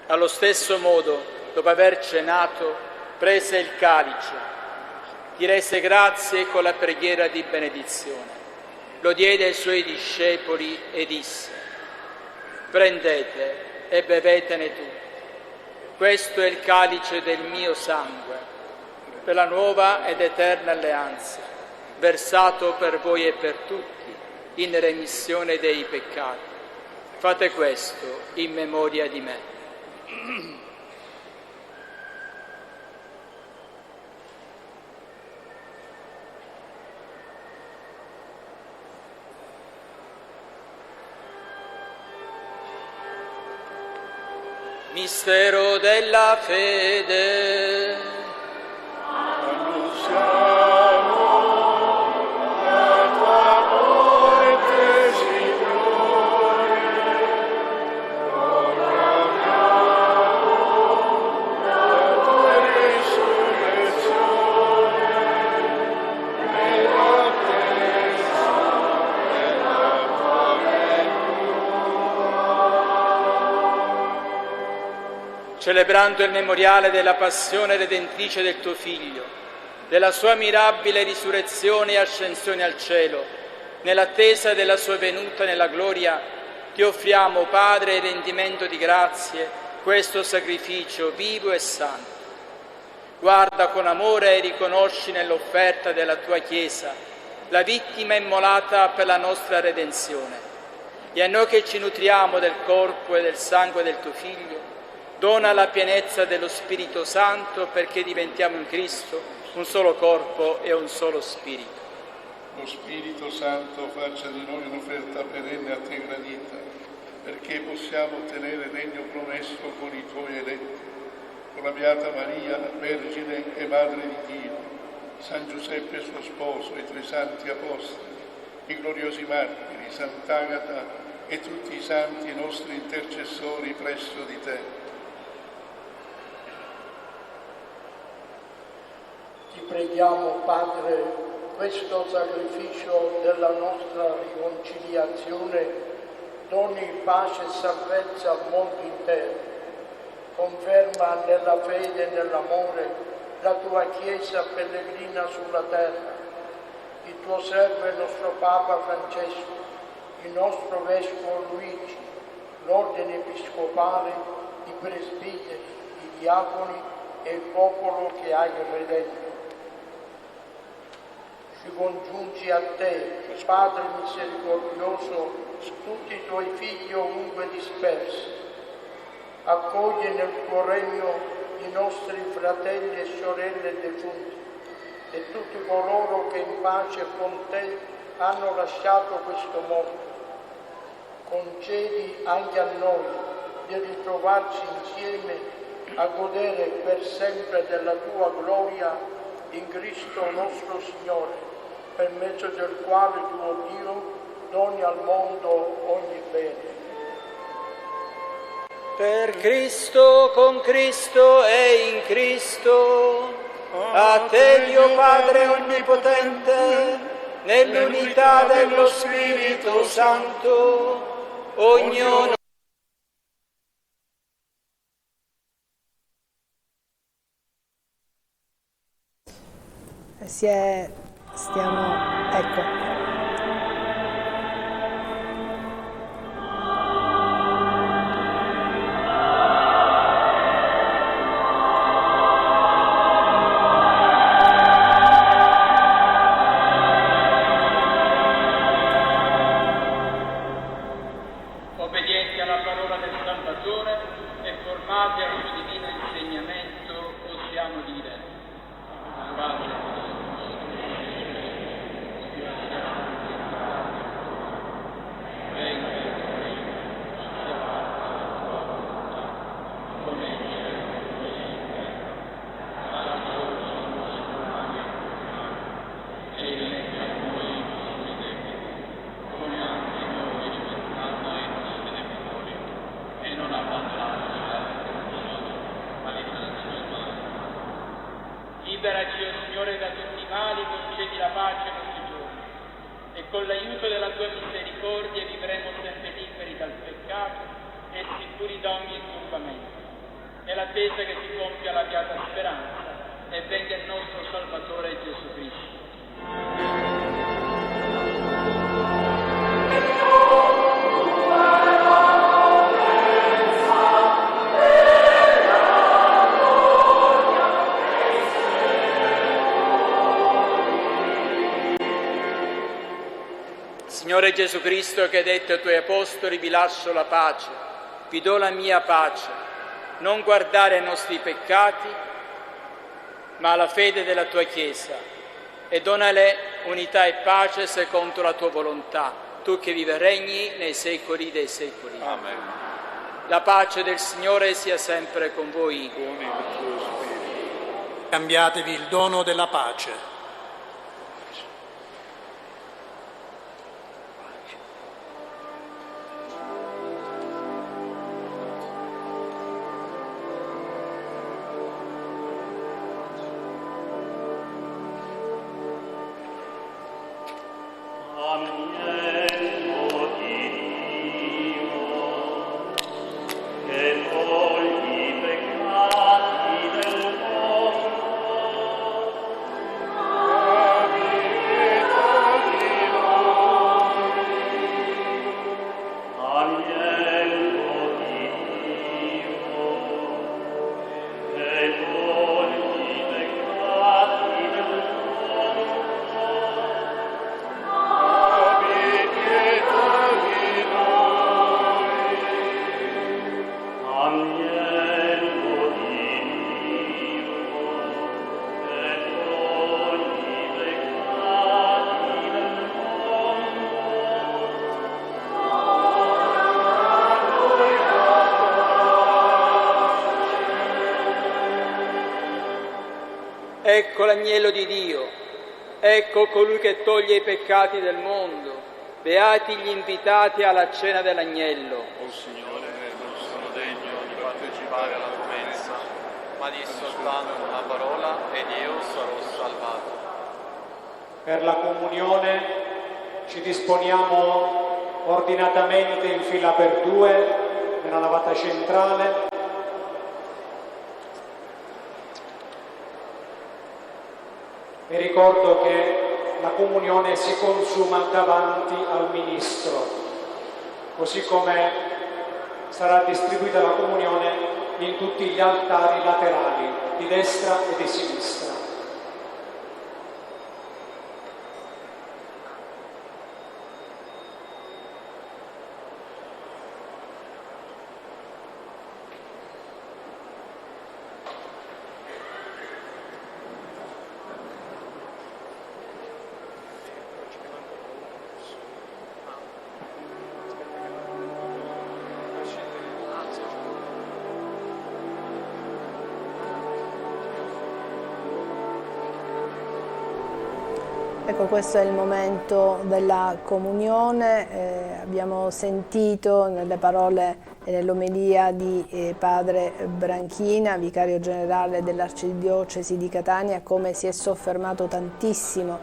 Allo stesso modo, dopo aver cenato, prese il calice, ti rese grazie con la preghiera di benedizione, lo diede ai suoi discepoli e disse: prendete e bevetene tutti. Questo è il calice del mio sangue, per la nuova ed eterna alleanza, versato per voi e per tutti, in remissione dei peccati. Fate questo in memoria di me. Mistero della fede. celebrando il memoriale della passione redentrice del tuo Figlio, della sua mirabile risurrezione e ascensione al cielo, nell'attesa della sua venuta nella gloria, ti offriamo, Padre, in rendimento di grazie, questo sacrificio vivo e santo. Guarda con amore e riconosci nell'offerta della tua Chiesa la vittima immolata per la nostra redenzione. E a noi che ci nutriamo del corpo e del sangue del tuo Figlio, dona la pienezza dello Spirito Santo perché diventiamo in Cristo un solo corpo e un solo Spirito. Lo Spirito Santo faccia di noi un'offerta perenne a te gradita, perché possiamo ottenere il regno promesso con i tuoi eletti, con la Beata Maria, Vergine e Madre di Dio, San Giuseppe suo sposo, i tre santi apostoli, i gloriosi martiri, Sant'Agata e tutti i santi nostri intercessori presso di te. Ti preghiamo, Padre, questo sacrificio della nostra riconciliazione doni pace e salvezza al mondo intero. Conferma nella fede e nell'amore la tua Chiesa pellegrina sulla terra, il tuo servo e il nostro Papa Francesco, il nostro Vescovo Luigi, l'Ordine Episcopale, i presbiteri, i diaconi e il popolo che hai redento. Ci congiungi a te, Padre misericordioso, tutti i tuoi figli ovunque dispersi. Accogli nel tuo regno i nostri fratelli e sorelle defunti e tutti coloro che in pace con te hanno lasciato questo mondo. Concedi anche a noi di ritrovarci insieme a godere per sempre della tua gloria in Cristo nostro Signore, per mezzo del quale tuo Dio doni al mondo ogni bene. Per Cristo, con Cristo e in Cristo, a te Dio Padre Onnipotente, nell'unità dello Spirito Santo, ognuno ecco. obbedienti alla parola del Salvatore e formati al suo divino insegnamento, possiamo dire: Padre, liberaci, o Signore, da tutti i mali, concedi la pace ai nostri giorni, e con l'aiuto della tua misericordia vivremo sempre liberi dal peccato e sicuri da ogni turbamento, nell'attesa che si compia la beata speranza e venga il nostro Salvatore Gesù Cristo. Signore Gesù Cristo, che hai detto ai tuoi apostoli: vi lascio la pace, vi do la mia pace, non guardare ai nostri peccati, ma alla fede della tua Chiesa, e donale unità e pace secondo la tua volontà, tu che vivi e regni nei secoli dei secoli. Amen. La pace del Signore sia sempre con voi. Con il tuo spirito. Cambiatevi il dono della pace. Agnello di Dio, che togli i peccati ecco l'agnello di Dio, ecco colui che toglie i peccati del mondo. Beati gli invitati alla cena dell'agnello. O Signore, non sono degno di partecipare alla tua mensa, ma di soltanto una parola ed io sarò salvato. Per la comunione ci disponiamo ordinatamente in fila per due nella navata centrale. E ricordo che la comunione si consuma davanti al ministro, così come sarà distribuita la comunione in tutti gli altari laterali, di destra e di sinistra. Ecco, questo è il momento della comunione. Abbiamo sentito nelle parole e nell'omelia di padre Branchina, vicario generale dell'Arcidiocesi di Catania, come si è soffermato tantissimo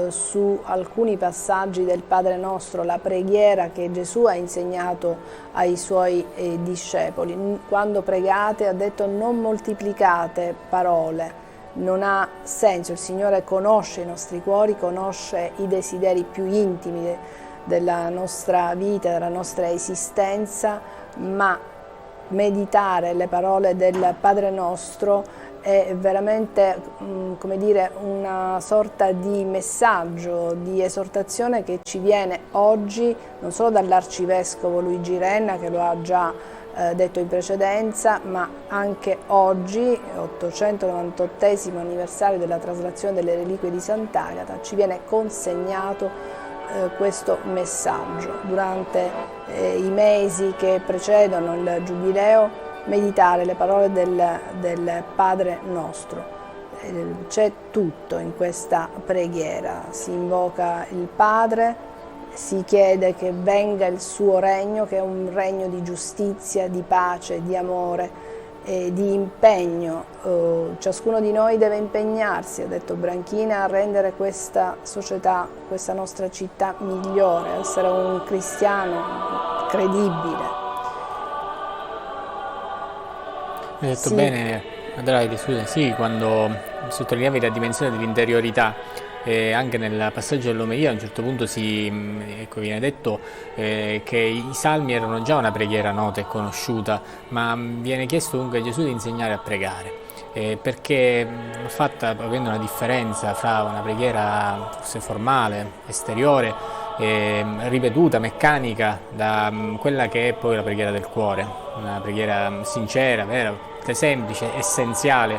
su alcuni passaggi del Padre Nostro, la preghiera che Gesù ha insegnato ai suoi discepoli. Quando pregate, ha detto, non moltiplicate parole. Non ha senso, il Signore conosce i nostri cuori, conosce i desideri più intimi della nostra vita, della nostra esistenza, ma meditare le parole del Padre Nostro è veramente, come dire, una sorta di messaggio, di esortazione che ci viene oggi non solo dall'Arcivescovo Luigi Renna, che lo ha già detto in precedenza, ma anche oggi, 898esimo anniversario della traslazione delle reliquie di Sant'Agata, ci viene consegnato questo messaggio. Durante i mesi che precedono il Giubileo, meditare le parole del Padre Nostro. C'è tutto in questa preghiera, si invoca il Padre, si chiede che venga il suo regno, che è un regno di giustizia, di pace, di amore e di impegno. Ciascuno di noi deve impegnarsi, ha detto Branchina, a rendere questa società, questa nostra città migliore, a essere un cristiano credibile. Hai detto sì. Bene, Adelaide, scusa, sì, quando sottolineavi la dimensione dell'interiorità. Anche nel passaggio dell'omelia a un certo punto viene detto che i salmi erano già una preghiera nota e conosciuta, ma viene chiesto comunque a Gesù di insegnare a pregare, perché avendo una differenza fra una preghiera forse formale, esteriore, ripetuta, meccanica, da quella che è poi la preghiera del cuore, una preghiera sincera, vera, semplice, essenziale,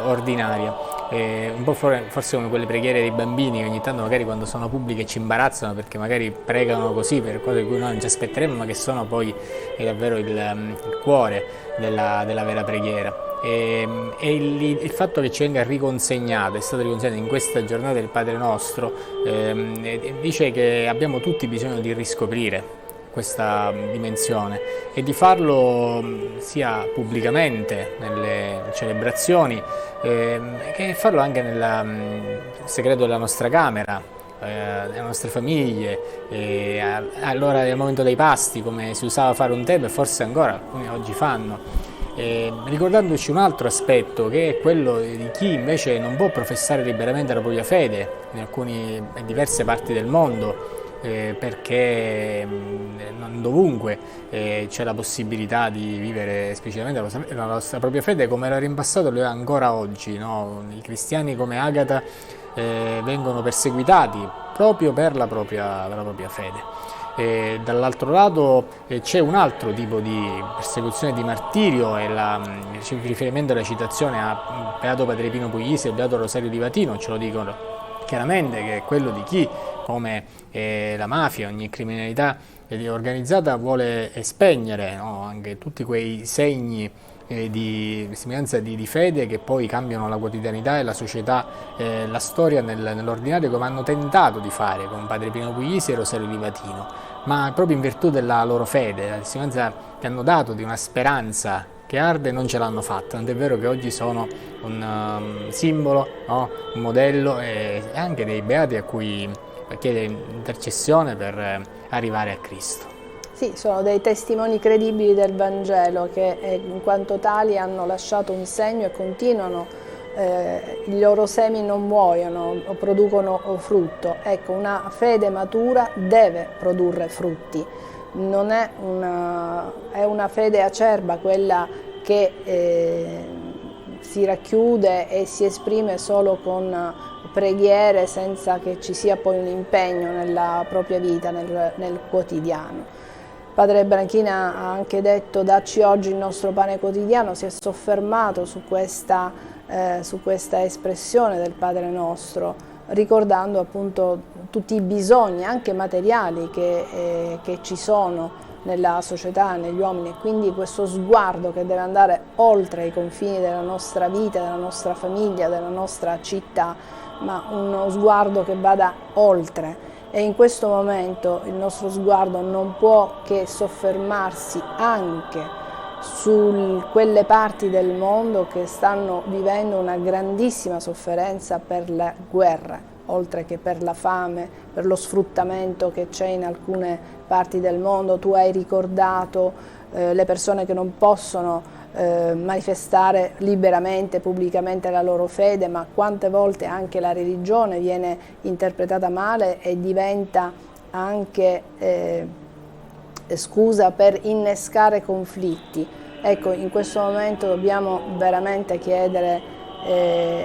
ordinaria. Un po' forse come quelle preghiere dei bambini che ogni tanto magari quando sono pubbliche ci imbarazzano, perché magari pregano così per cose di cui noi non ci aspetteremo, ma che sono poi davvero il cuore della vera preghiera. E il fatto che ci venga riconsegnato, è stato riconsegnato in questa giornata del Padre Nostro, dice che abbiamo tutti bisogno di riscoprire questa dimensione e di farlo sia pubblicamente nelle celebrazioni che farlo anche nel segreto della nostra camera, delle nostre famiglie, allora nel momento dei pasti, come si usava fare un tempo e forse ancora alcuni oggi fanno, ricordandoci un altro aspetto, che è quello di chi invece non può professare liberamente la propria fede in diverse parti del mondo, perché non dovunque c'è la possibilità di vivere esplicitamente la nostra propria fede, come era in passato lo è ancora oggi, no? I cristiani come Agata vengono perseguitati proprio per la propria fede. Dall'altro lato c'è un altro tipo di persecuzione, di martirio, e il riferimento alla citazione a Beato Padre Pino Puglisi e Beato Rosario Di Vatino ce lo dicono chiaramente, che è quello di chi, come la mafia, ogni criminalità organizzata, vuole spegnere, no? Anche tutti quei segni di testimonianza di fede che poi cambiano la quotidianità e la società, la storia nell'ordinario, come hanno tentato di fare con Padre Pino Puglisi e Rosario Livatino, ma proprio in virtù della loro fede, la testimonianza che hanno dato di una speranza che arde, non ce l'hanno fatta, tant'è vero che oggi sono un simbolo, no? Un modello e anche dei beati a cui chiede intercessione per arrivare a Cristo. Sì, sono dei testimoni credibili del Vangelo che in quanto tali hanno lasciato un segno e continuano, i loro semi non muoiono, producono frutto. Ecco, una fede matura deve produrre frutti, non è una fede acerba quella che si racchiude e si esprime solo con preghiere senza che ci sia poi un impegno nella propria vita, nel quotidiano. Padre Branchina ha anche detto: dacci oggi il nostro pane quotidiano, si è soffermato su questa espressione del Padre nostro, ricordando appunto tutti i bisogni anche materiali che ci sono nella società, negli uomini, e quindi questo sguardo che deve andare oltre i confini della nostra vita, della nostra famiglia, della nostra città, ma uno sguardo che vada oltre. E in questo momento il nostro sguardo non può che soffermarsi anche su quelle parti del mondo che stanno vivendo una grandissima sofferenza per la guerra, oltre che per la fame, per lo sfruttamento che c'è in alcune parti del mondo. Tu hai ricordato le persone che non possono manifestare liberamente, pubblicamente la loro fede, ma quante volte anche la religione viene interpretata male e diventa anche scusa per innescare conflitti. Ecco, in questo momento dobbiamo veramente chiedere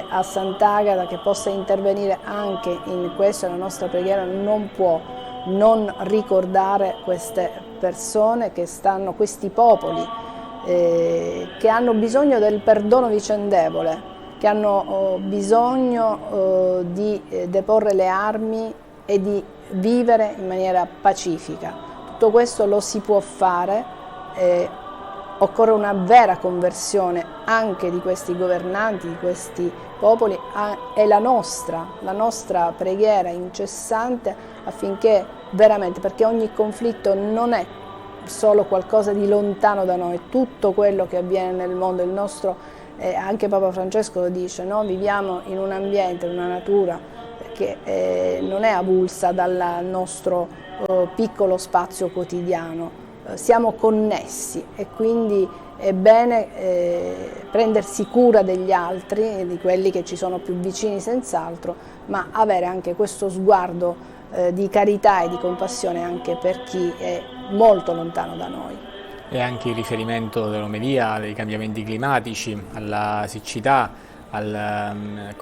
a Sant'Agata che possa intervenire anche in questo. La nostra preghiera non può non ricordare queste persone che stanno, questi popoli che hanno bisogno del perdono vicendevole, che hanno bisogno di deporre le armi e di vivere in maniera pacifica. Tutto questo lo si può fare, occorre una vera conversione anche di questi governanti, di questi popoli, e la nostra preghiera incessante affinché veramente, perché ogni conflitto non è solo qualcosa di lontano da noi, tutto quello che avviene nel mondo, il nostro, anche Papa Francesco lo dice, no? Viviamo in un ambiente, in una natura che non è avulsa dal nostro piccolo spazio quotidiano, siamo connessi e quindi è bene prendersi cura degli altri, di quelli che ci sono più vicini senz'altro, ma avere anche questo sguardo di carità e di compassione anche per chi è molto lontano da noi. E anche il riferimento dell'omelia ai cambiamenti climatici, alla siccità, al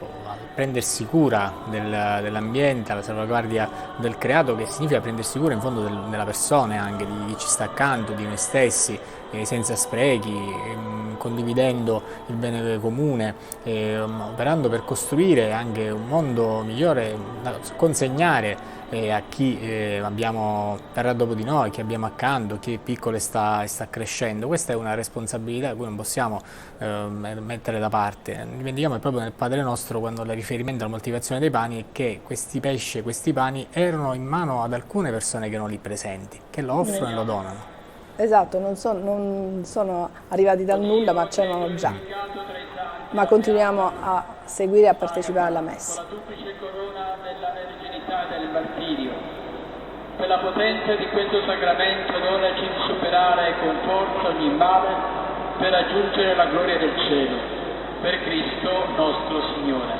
prendersi cura dell'ambiente, alla salvaguardia del creato, che significa prendersi cura in fondo della persona, anche di chi ci sta accanto, di noi stessi, senza sprechi, condividendo il bene comune, operando per costruire anche un mondo migliore, consegnare a chi verrà dopo di noi, chi abbiamo accanto, chi è piccolo e sta crescendo. Questa è una responsabilità cui non possiamo mettere da parte. Dimentichiamo che proprio nel Padre Nostro, quando il riferimento alla moltiplicazione dei pani, è che questi pesci e questi pani erano in mano ad alcune persone che erano lì presenti, che lo offrono e lo donano. Esatto, non sono arrivati dal nulla, ma c'erano già. Ma continuiamo a seguire e a partecipare alla messa. La duplice corona della verginità e del martirio. Per la potenza di questo sacramento donaci di superare con forza ogni male per raggiungere la gloria del cielo. Per Cristo nostro Signore.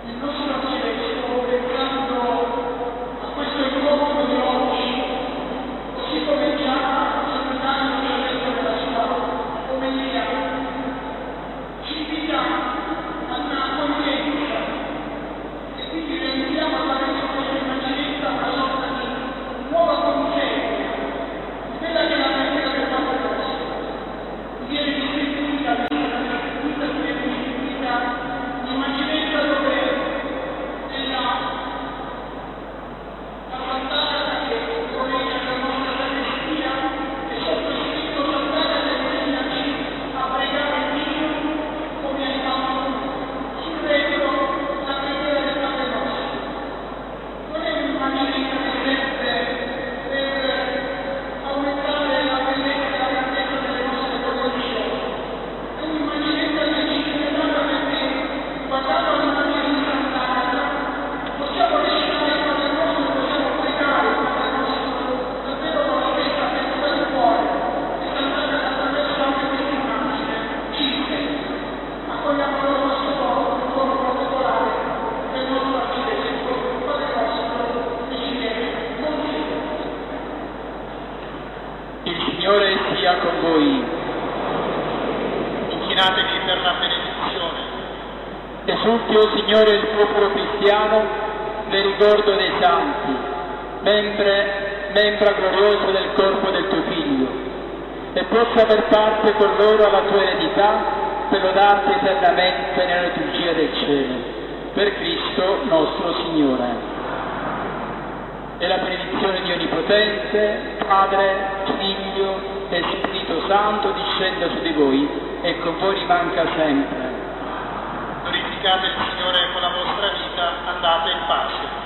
Il nostro Signore, dedicando a questo incontro di oggi, così come già ascoltando il resto della sua omelia, ci invita a una accoglienza e quindi rendiamo attraverso questa immaginetta una sorta di nuova conoscenza, quella che è la preghiera del Padre nostro. Viene distribuita, l'immaginetta dove Signore sia con voi. Inchinatevi per la benedizione. Esulti, o Signore, il popolo cristiano nel ricordo dei santi, membra gloriosa del corpo del tuo Figlio, e possa aver parte con loro alla tua eredità per lodarti eternamente nella liturgia del cielo. Per Cristo nostro Signore. E la benedizione di Onnipotente, Padre, Figlio e Spirito Santo discenda su di voi e con voi rimanga sempre. Glorificate il Signore con la vostra vita, andate in pace.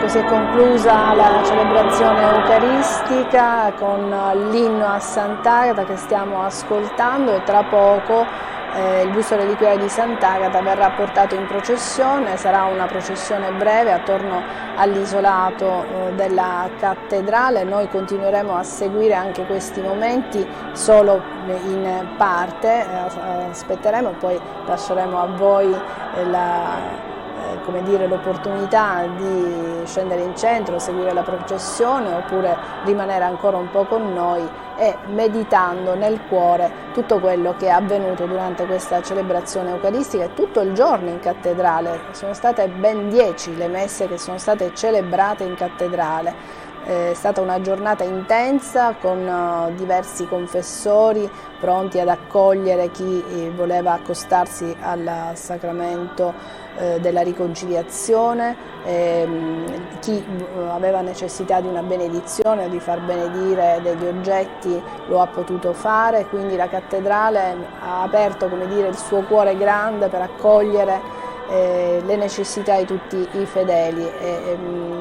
Si è conclusa la celebrazione eucaristica con l'inno a Sant'Agata che stiamo ascoltando e tra poco il busto reliquiario di Sant'Agata verrà portato in processione. Sarà una processione breve attorno all'isolato della cattedrale. Noi continueremo a seguire anche questi momenti solo in parte, aspetteremo, poi lasceremo a voi l'opportunità di scendere in centro, seguire la processione oppure rimanere ancora un po' con noi e meditando nel cuore tutto quello che è avvenuto durante questa celebrazione eucaristica e tutto il giorno in cattedrale. Sono state ben 10 le messe che sono state celebrate in cattedrale. È stata una giornata intensa con diversi confessori pronti ad accogliere chi voleva accostarsi al sacramento della riconciliazione, chi aveva necessità di una benedizione o di far benedire degli oggetti lo ha potuto fare, quindi la cattedrale ha aperto, il suo cuore grande per accogliere le necessità di tutti i fedeli e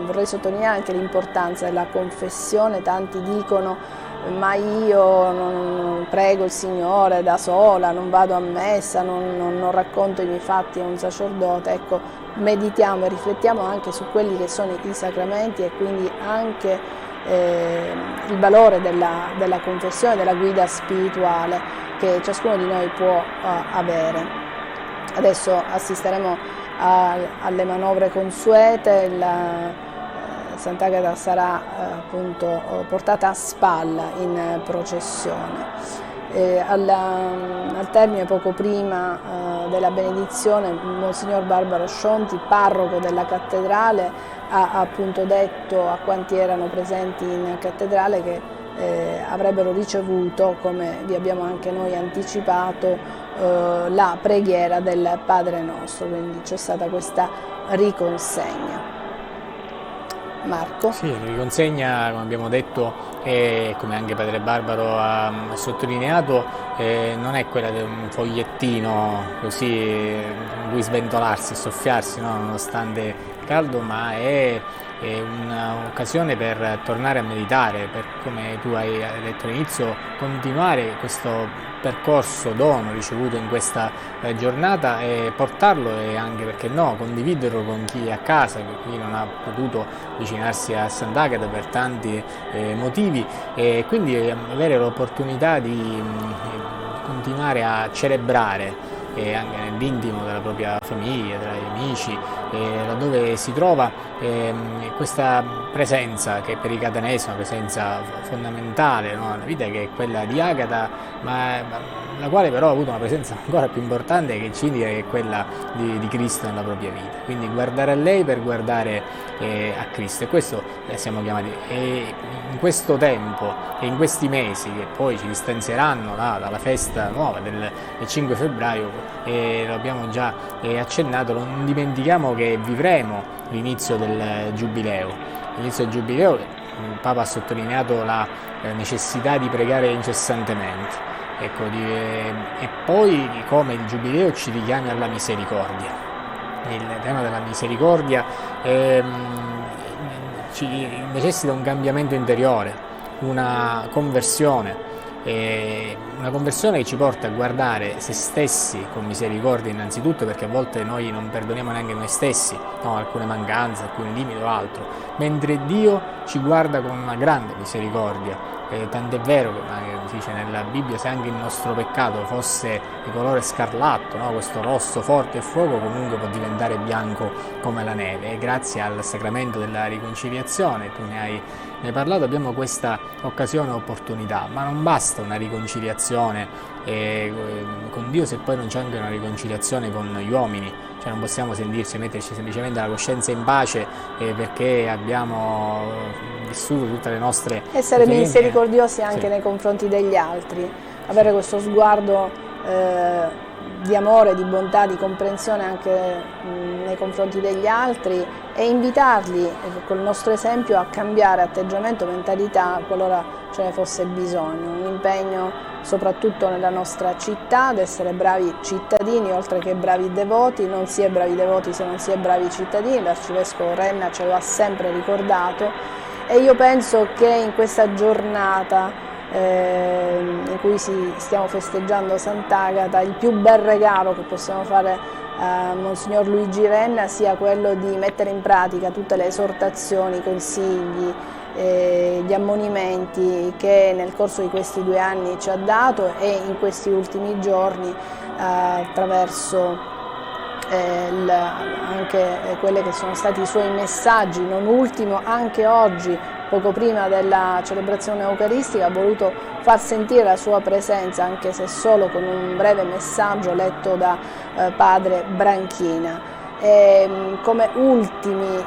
vorrei sottolineare anche l'importanza della confessione. Tanti dicono ma io non prego il Signore da sola, non vado a messa, non racconto i miei fatti a un sacerdote. Ecco, meditiamo e riflettiamo anche su quelli che sono i sacramenti e quindi anche il valore della confessione, della guida spirituale che ciascuno di noi può avere. Adesso assisteremo alle manovre consuete, Sant'Agata sarà portata a spalla in processione. Al termine, poco prima della benedizione, Monsignor Barbaro Scionti, parroco della cattedrale, ha appunto detto a quanti erano presenti in cattedrale che avrebbero ricevuto, come vi abbiamo anche noi anticipato, la preghiera del Padre Nostro, quindi c'è stata questa riconsegna. Marco? Sì, la riconsegna, come abbiamo detto, e come anche Padre Barbaro ha sottolineato, non è quella di un fogliettino così in cui sventolarsi e soffiarsi, no? Nonostante il caldo, ma è un'occasione per tornare a meditare, per, come tu hai detto all'inizio, continuare questo percorso dono ricevuto in questa giornata e portarlo e anche, perché no, condividerlo con chi è a casa, chi non ha potuto avvicinarsi a Sant'Agata per tanti motivi, e quindi avere l'opportunità di continuare a celebrare anche nell'intimo della propria famiglia, tra gli amici, laddove si trova questa presenza che per i catanesi è una presenza fondamentale, no? Nella vita, che è quella di Agata, ma la quale però ha avuto una presenza ancora più importante, che ci indica che è quella di Cristo nella propria vita. Quindi guardare a lei per guardare a Cristo, e questo siamo chiamati. E in questo tempo e in questi mesi che poi ci distanzieranno dalla festa nuova del 5 febbraio, lo abbiamo già accennato, non dimentichiamo che vivremo l'inizio del Giubileo. L'inizio del Giubileo, il Papa ha sottolineato la necessità di pregare incessantemente. Ecco, e poi come il Giubileo ci richiami alla misericordia. Il tema della misericordia ci necessita un cambiamento interiore, una conversione che ci porta a guardare se stessi con misericordia innanzitutto, perché a volte noi non perdoniamo neanche noi stessi, no? Alcune mancanze, alcuni limiti o altro, mentre Dio ci guarda con una grande misericordia. Tant'è vero che si dice nella Bibbia, se anche il nostro peccato fosse di colore scarlatto, no? Questo rosso forte e fuoco comunque può diventare bianco come la neve, e grazie al sacramento della riconciliazione, tu ne hai parlato, abbiamo questa occasione e opportunità. Ma non basta una riconciliazione con Dio se poi non c'è anche una riconciliazione con gli uomini, cioè non possiamo metterci semplicemente la coscienza in pace perché abbiamo vissuto tutte le nostre essere misericordiosi anche nei confronti degli altri, avere questo sguardo di amore, di bontà, di comprensione anche nei confronti degli altri, e invitarli col nostro esempio a cambiare atteggiamento, mentalità, qualora ce ne fosse bisogno. Un impegno soprattutto nella nostra città ad essere bravi cittadini oltre che bravi devoti. Non si è bravi devoti se non si è bravi cittadini, l'Arcivescovo Renna ce lo ha sempre ricordato, e io penso che in questa giornata in cui stiamo festeggiando Sant'Agata, il più bel regalo che possiamo fare a Monsignor Luigi Renna sia quello di mettere in pratica tutte le esortazioni, i consigli, gli ammonimenti che nel corso di questi 2 anni ci ha dato, e in questi ultimi giorni attraverso anche quelli che sono stati i suoi messaggi. Non ultimo, anche oggi, poco prima della celebrazione eucaristica, ha voluto far sentire la sua presenza, anche se solo con un breve messaggio letto da padre Branchina. Come ultime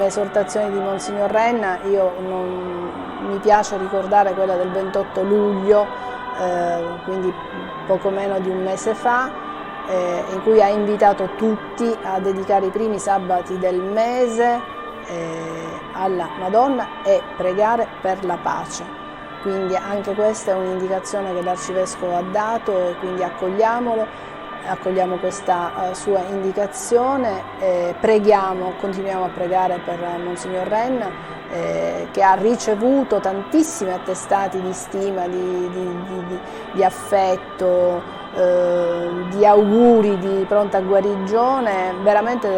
esortazioni di Monsignor Renna, mi piace ricordare quella del 28 luglio, quindi poco meno di un mese fa, in cui ha invitato tutti a dedicare i primi sabati del mese alla Madonna e pregare per la pace. Quindi anche questa è un'indicazione che l'Arcivescovo ha dato, e quindi accogliamo questa sua indicazione, continuiamo a pregare per Monsignor Renna, che ha ricevuto tantissimi attestati di stima, di affetto, di auguri di pronta guarigione, veramente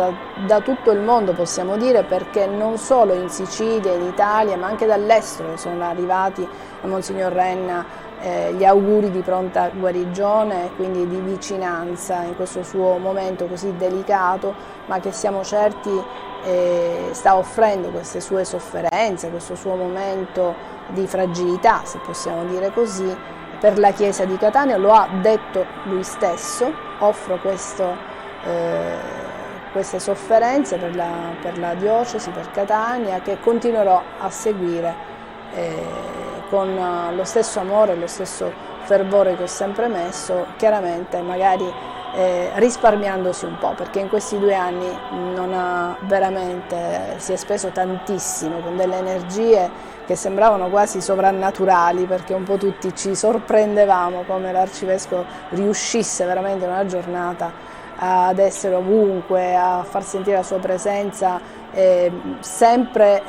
da tutto il mondo, possiamo dire, perché non solo in Sicilia, in Italia, ma anche dall'estero sono arrivati a Monsignor Renna gli auguri di pronta guarigione e quindi di vicinanza in questo suo momento così delicato, ma che siamo certi sta offrendo queste sue sofferenze, questo suo momento di fragilità, se possiamo dire così, per la Chiesa di Catania. Lo ha detto lui stesso: offro queste sofferenze per la diocesi, per Catania, che continuerò a seguire con lo stesso amore, lo stesso fervore che ho sempre messo, chiaramente magari risparmiandosi un po', perché in questi 2 anni si è speso tantissimo, con delle energie che sembravano quasi sovrannaturali, perché un po' tutti ci sorprendevamo come l'Arcivescovo riuscisse veramente in una giornata ad essere ovunque, a far sentire la sua presenza sempre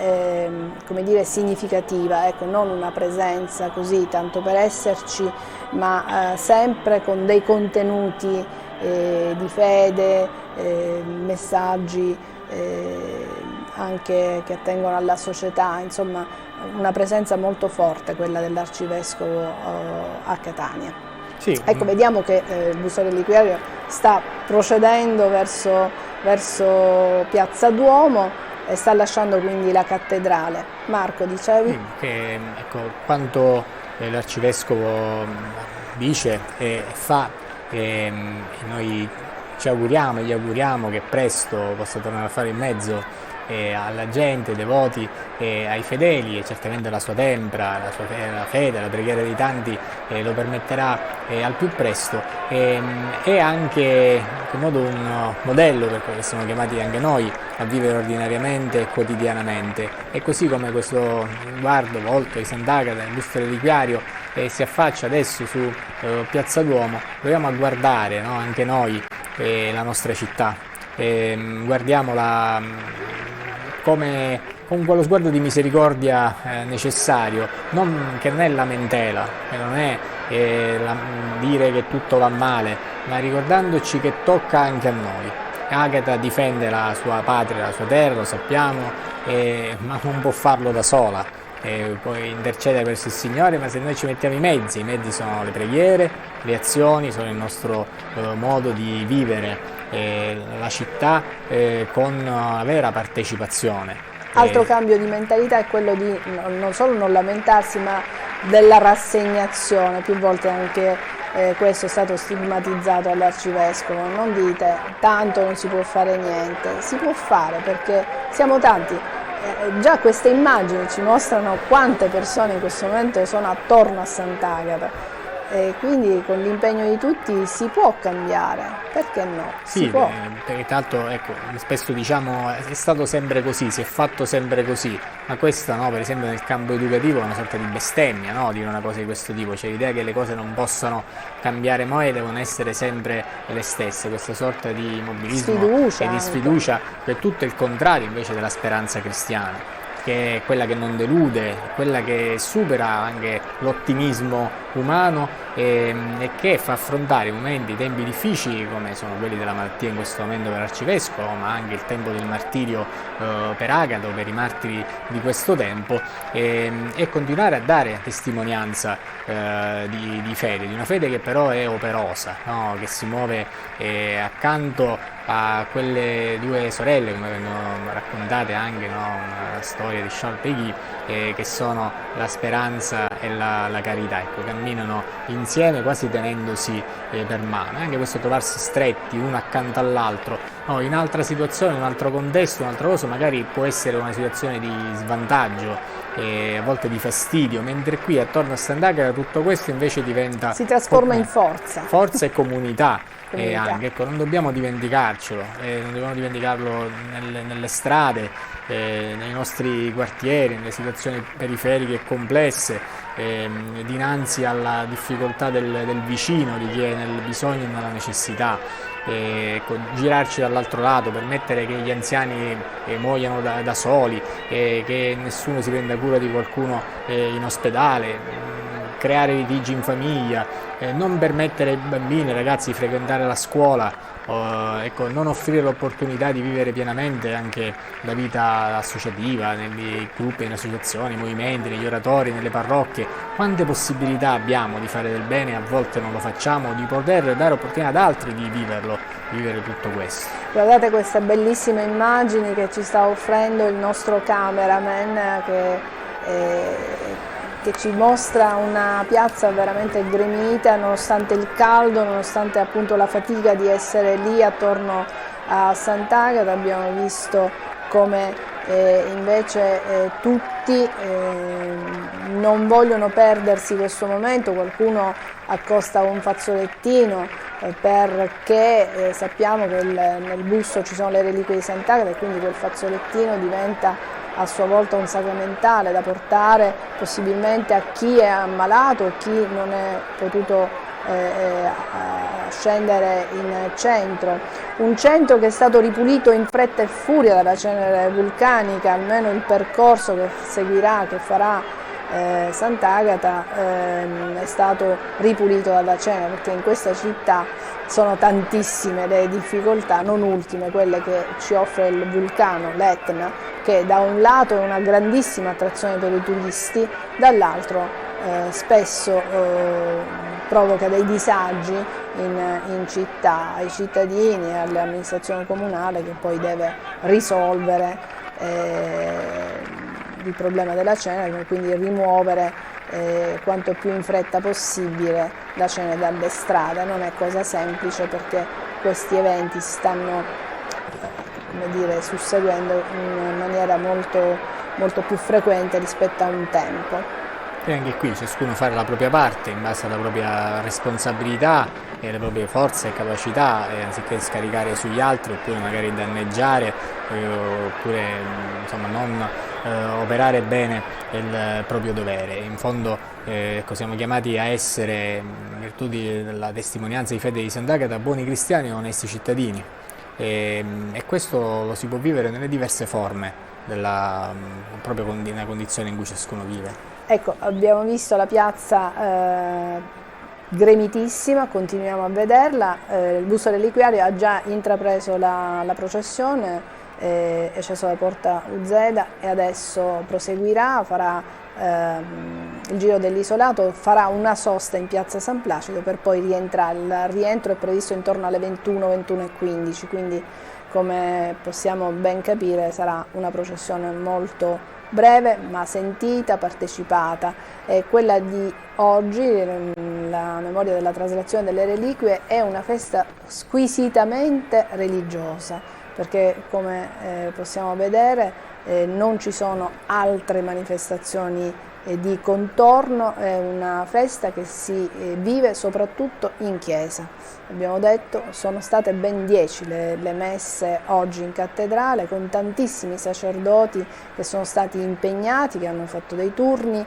significativa, ecco, non una presenza così tanto per esserci, ma sempre con dei contenuti di fede, messaggi anche che attengono alla società, insomma una presenza molto forte quella dell'Arcivescovo a Catania. Sì. Ecco, vediamo che il busto reliquiario sta procedendo verso Piazza Duomo e sta lasciando quindi la cattedrale. Marco, dicevi? Sì, che, ecco, quanto l'arcivescovo dice e fa, e noi ci auguriamo e gli auguriamo che presto possa tornare a fare in mezzo alla gente, ai devoti e ai fedeli, e certamente la sua tempra, la fede, la preghiera dei tanti lo permetterà al più presto, e anche in qualche modo un modello per quello che siamo chiamati anche noi a vivere ordinariamente e quotidianamente. E così come questo sguardo volto di Sant'Agata nel busto reliquiario si affaccia adesso su Piazza Duomo, proviamo a guardare, no, anche noi la nostra città, guardiamola come con quello sguardo di misericordia necessario, che non è lamentela, che non è dire che tutto va male, ma ricordandoci che tocca anche a noi. Agata difende la sua patria, la sua terra, lo sappiamo, ma non può farlo da sola. Poi intercede verso il Signore, ma se noi ci mettiamo i mezzi sono le preghiere, le azioni, sono il nostro modo di vivere la città con una vera partecipazione. Altro cambio di mentalità è quello di non solo non lamentarsi, ma della rassegnazione. Più volte anche questo è stato stigmatizzato all'arcivescovo. Non dite tanto non si può fare niente, si può fare perché siamo tanti. Già queste immagini ci mostrano quante persone in questo momento sono attorno a Sant'Agata. Quindi con l'impegno di tutti si può cambiare, perché no? Sì, si può. Perché tanto ecco, spesso diciamo è stato sempre così, si è fatto sempre così, ma questa, no, per esempio nel campo educativo è una sorta di bestemmia, no, dire una cosa di questo tipo, c'è l'idea che le cose non possano cambiare mai e devono essere sempre le stesse, questa sorta di immobilismo e di sfiducia, che è tutto il contrario invece della speranza cristiana, che è quella che non delude, quella che supera anche l'ottimismo umano e che fa affrontare momenti, tempi difficili come sono quelli della malattia in questo momento per l'arcivescovo, ma anche il tempo del martirio per Agata, per i martiri di questo tempo, e continuare a dare testimonianza di fede, di una fede che però è operosa, no? Che si muove accanto a quelle due sorelle, come vengono raccontate anche, no? Una storia di Charles Péguy, che sono la speranza e la carità, ecco, camminano insieme quasi tenendosi per mano, anche questo trovarsi stretti uno accanto all'altro, no? In un'altra situazione, in un altro contesto, un altro cosa, magari può essere una situazione di svantaggio, a volte di fastidio, mentre qui attorno a Sant'Agata tutto questo invece si trasforma in forza. Forza e comunità. Anche, ecco, non dobbiamo dimenticarcelo, non dobbiamo dimenticarlo nelle strade, nei nostri quartieri, nelle situazioni periferiche e complesse, dinanzi alla difficoltà del vicino, di chi è nel bisogno e nella necessità. Girarci dall'altro lato, permettere che gli anziani muoiano da soli, che nessuno si prenda cura di qualcuno in ospedale, creare litigi in famiglia, non permettere ai bambini, ai ragazzi di frequentare la scuola, ecco, non offrire l'opportunità di vivere pienamente anche la vita associativa, nei gruppi, nelle associazioni, nei movimenti, negli oratori, nelle parrocchie. Quante possibilità abbiamo di fare del bene, a volte non lo facciamo, di poter dare opportunità ad altri di vivere tutto questo. Guardate queste bellissime immagini che ci sta offrendo il nostro cameraman che ci mostra una piazza veramente gremita nonostante il caldo, nonostante appunto la fatica di essere lì attorno a Sant'Agata. Abbiamo visto come invece tutti non vogliono perdersi questo momento, qualcuno accosta un fazzolettino perché sappiamo che nel busto ci sono le reliquie di Sant'Agata e quindi quel fazzolettino diventa a sua volta un sacramentale da portare possibilmente a chi è ammalato o chi non è potuto scendere in centro. Un centro che è stato ripulito in fretta e furia dalla cenere vulcanica, almeno il percorso che seguirà, che farà Sant'Agata è stato ripulito dalla cenere, perché in questa città sono tantissime le difficoltà, non ultime quelle che ci offre il vulcano, l'Etna, che da un lato è una grandissima attrazione per i turisti, dall'altro spesso provoca dei disagi in città, ai cittadini e all'amministrazione comunale, che poi deve risolvere il problema della cenere, quindi rimuovere quanto più in fretta possibile la cenere dalle strade. Non è cosa semplice, perché questi eventi si stanno susseguendo in maniera molto più frequente rispetto a un tempo. E anche qui ciascuno fare la propria parte in base alla propria responsabilità e alle proprie forze e capacità, anziché scaricare sugli altri oppure magari danneggiare oppure insomma non operare bene il proprio dovere. In fondo siamo chiamati a essere, in virtù della testimonianza di fede di Sant'Agata, buoni cristiani e onesti cittadini, e questo lo si può vivere nelle diverse forme proprio nella condizione in cui ciascuno vive. Ecco, abbiamo visto la piazza gremitissima, continuiamo a vederla, il busto reliquiario ha già intrapreso la processione, è sceso da Porta Uzeda e adesso proseguirà, farà il giro dell'isolato, farà una sosta in piazza San Placido per poi rientrare. Il rientro è previsto intorno alle 21:15, quindi come possiamo ben capire sarà una processione molto breve ma sentita, partecipata. E quella di oggi, la memoria della traslazione delle reliquie, è una festa squisitamente religiosa, perché come possiamo vedere non ci sono altre manifestazioni di contorno, è una festa che si vive soprattutto in chiesa. Abbiamo detto, sono state ben 10 le messe oggi in cattedrale, con tantissimi sacerdoti che sono stati impegnati, che hanno fatto dei turni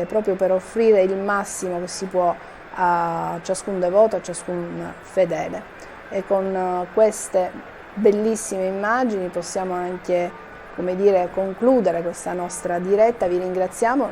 proprio per offrire il massimo che si può a ciascun devoto, a ciascun fedele. E con queste bellissime immagini possiamo anche, come dire, concludere questa nostra diretta. Vi ringraziamo,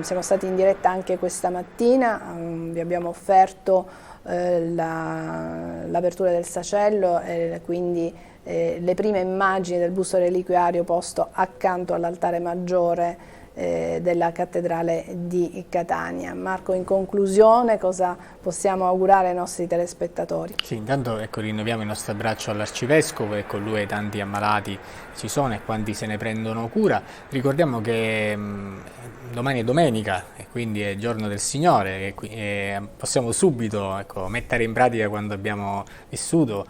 siamo stati in diretta anche questa mattina, vi abbiamo offerto l'apertura del sacello e quindi le prime immagini del busto reliquiario posto accanto all'altare maggiore della cattedrale di Catania. Marco, in conclusione cosa possiamo augurare ai nostri telespettatori? Sì, intanto rinnoviamo il nostro abbraccio all'Arcivescovo e con lui ai tanti ammalati ci sono e quanti se ne prendono cura. Ricordiamo che domani è domenica e quindi è giorno del Signore e possiamo subito mettere in pratica quanto abbiamo vissuto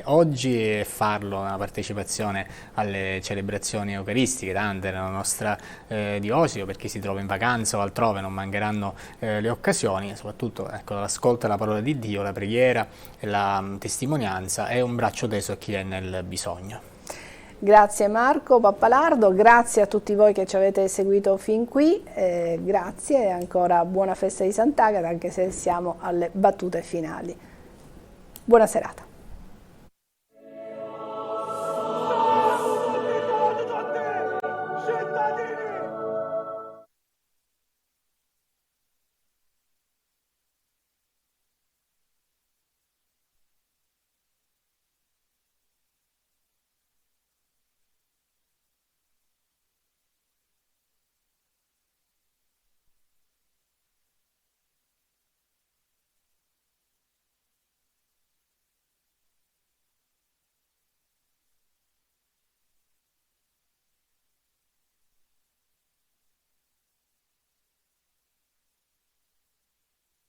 oggi e farlo nella partecipazione alle celebrazioni eucaristiche, tante nella nostra diocesi, per chi si trova in vacanza o altrove non mancheranno le occasioni, soprattutto l'ascolto della parola di Dio, la preghiera e la testimonianza è un braccio teso a chi è nel bisogno. Grazie Marco Pappalardo, grazie a tutti voi che ci avete seguito fin qui, grazie e ancora buona festa di Sant'Agata, anche se siamo alle battute finali. Buona serata.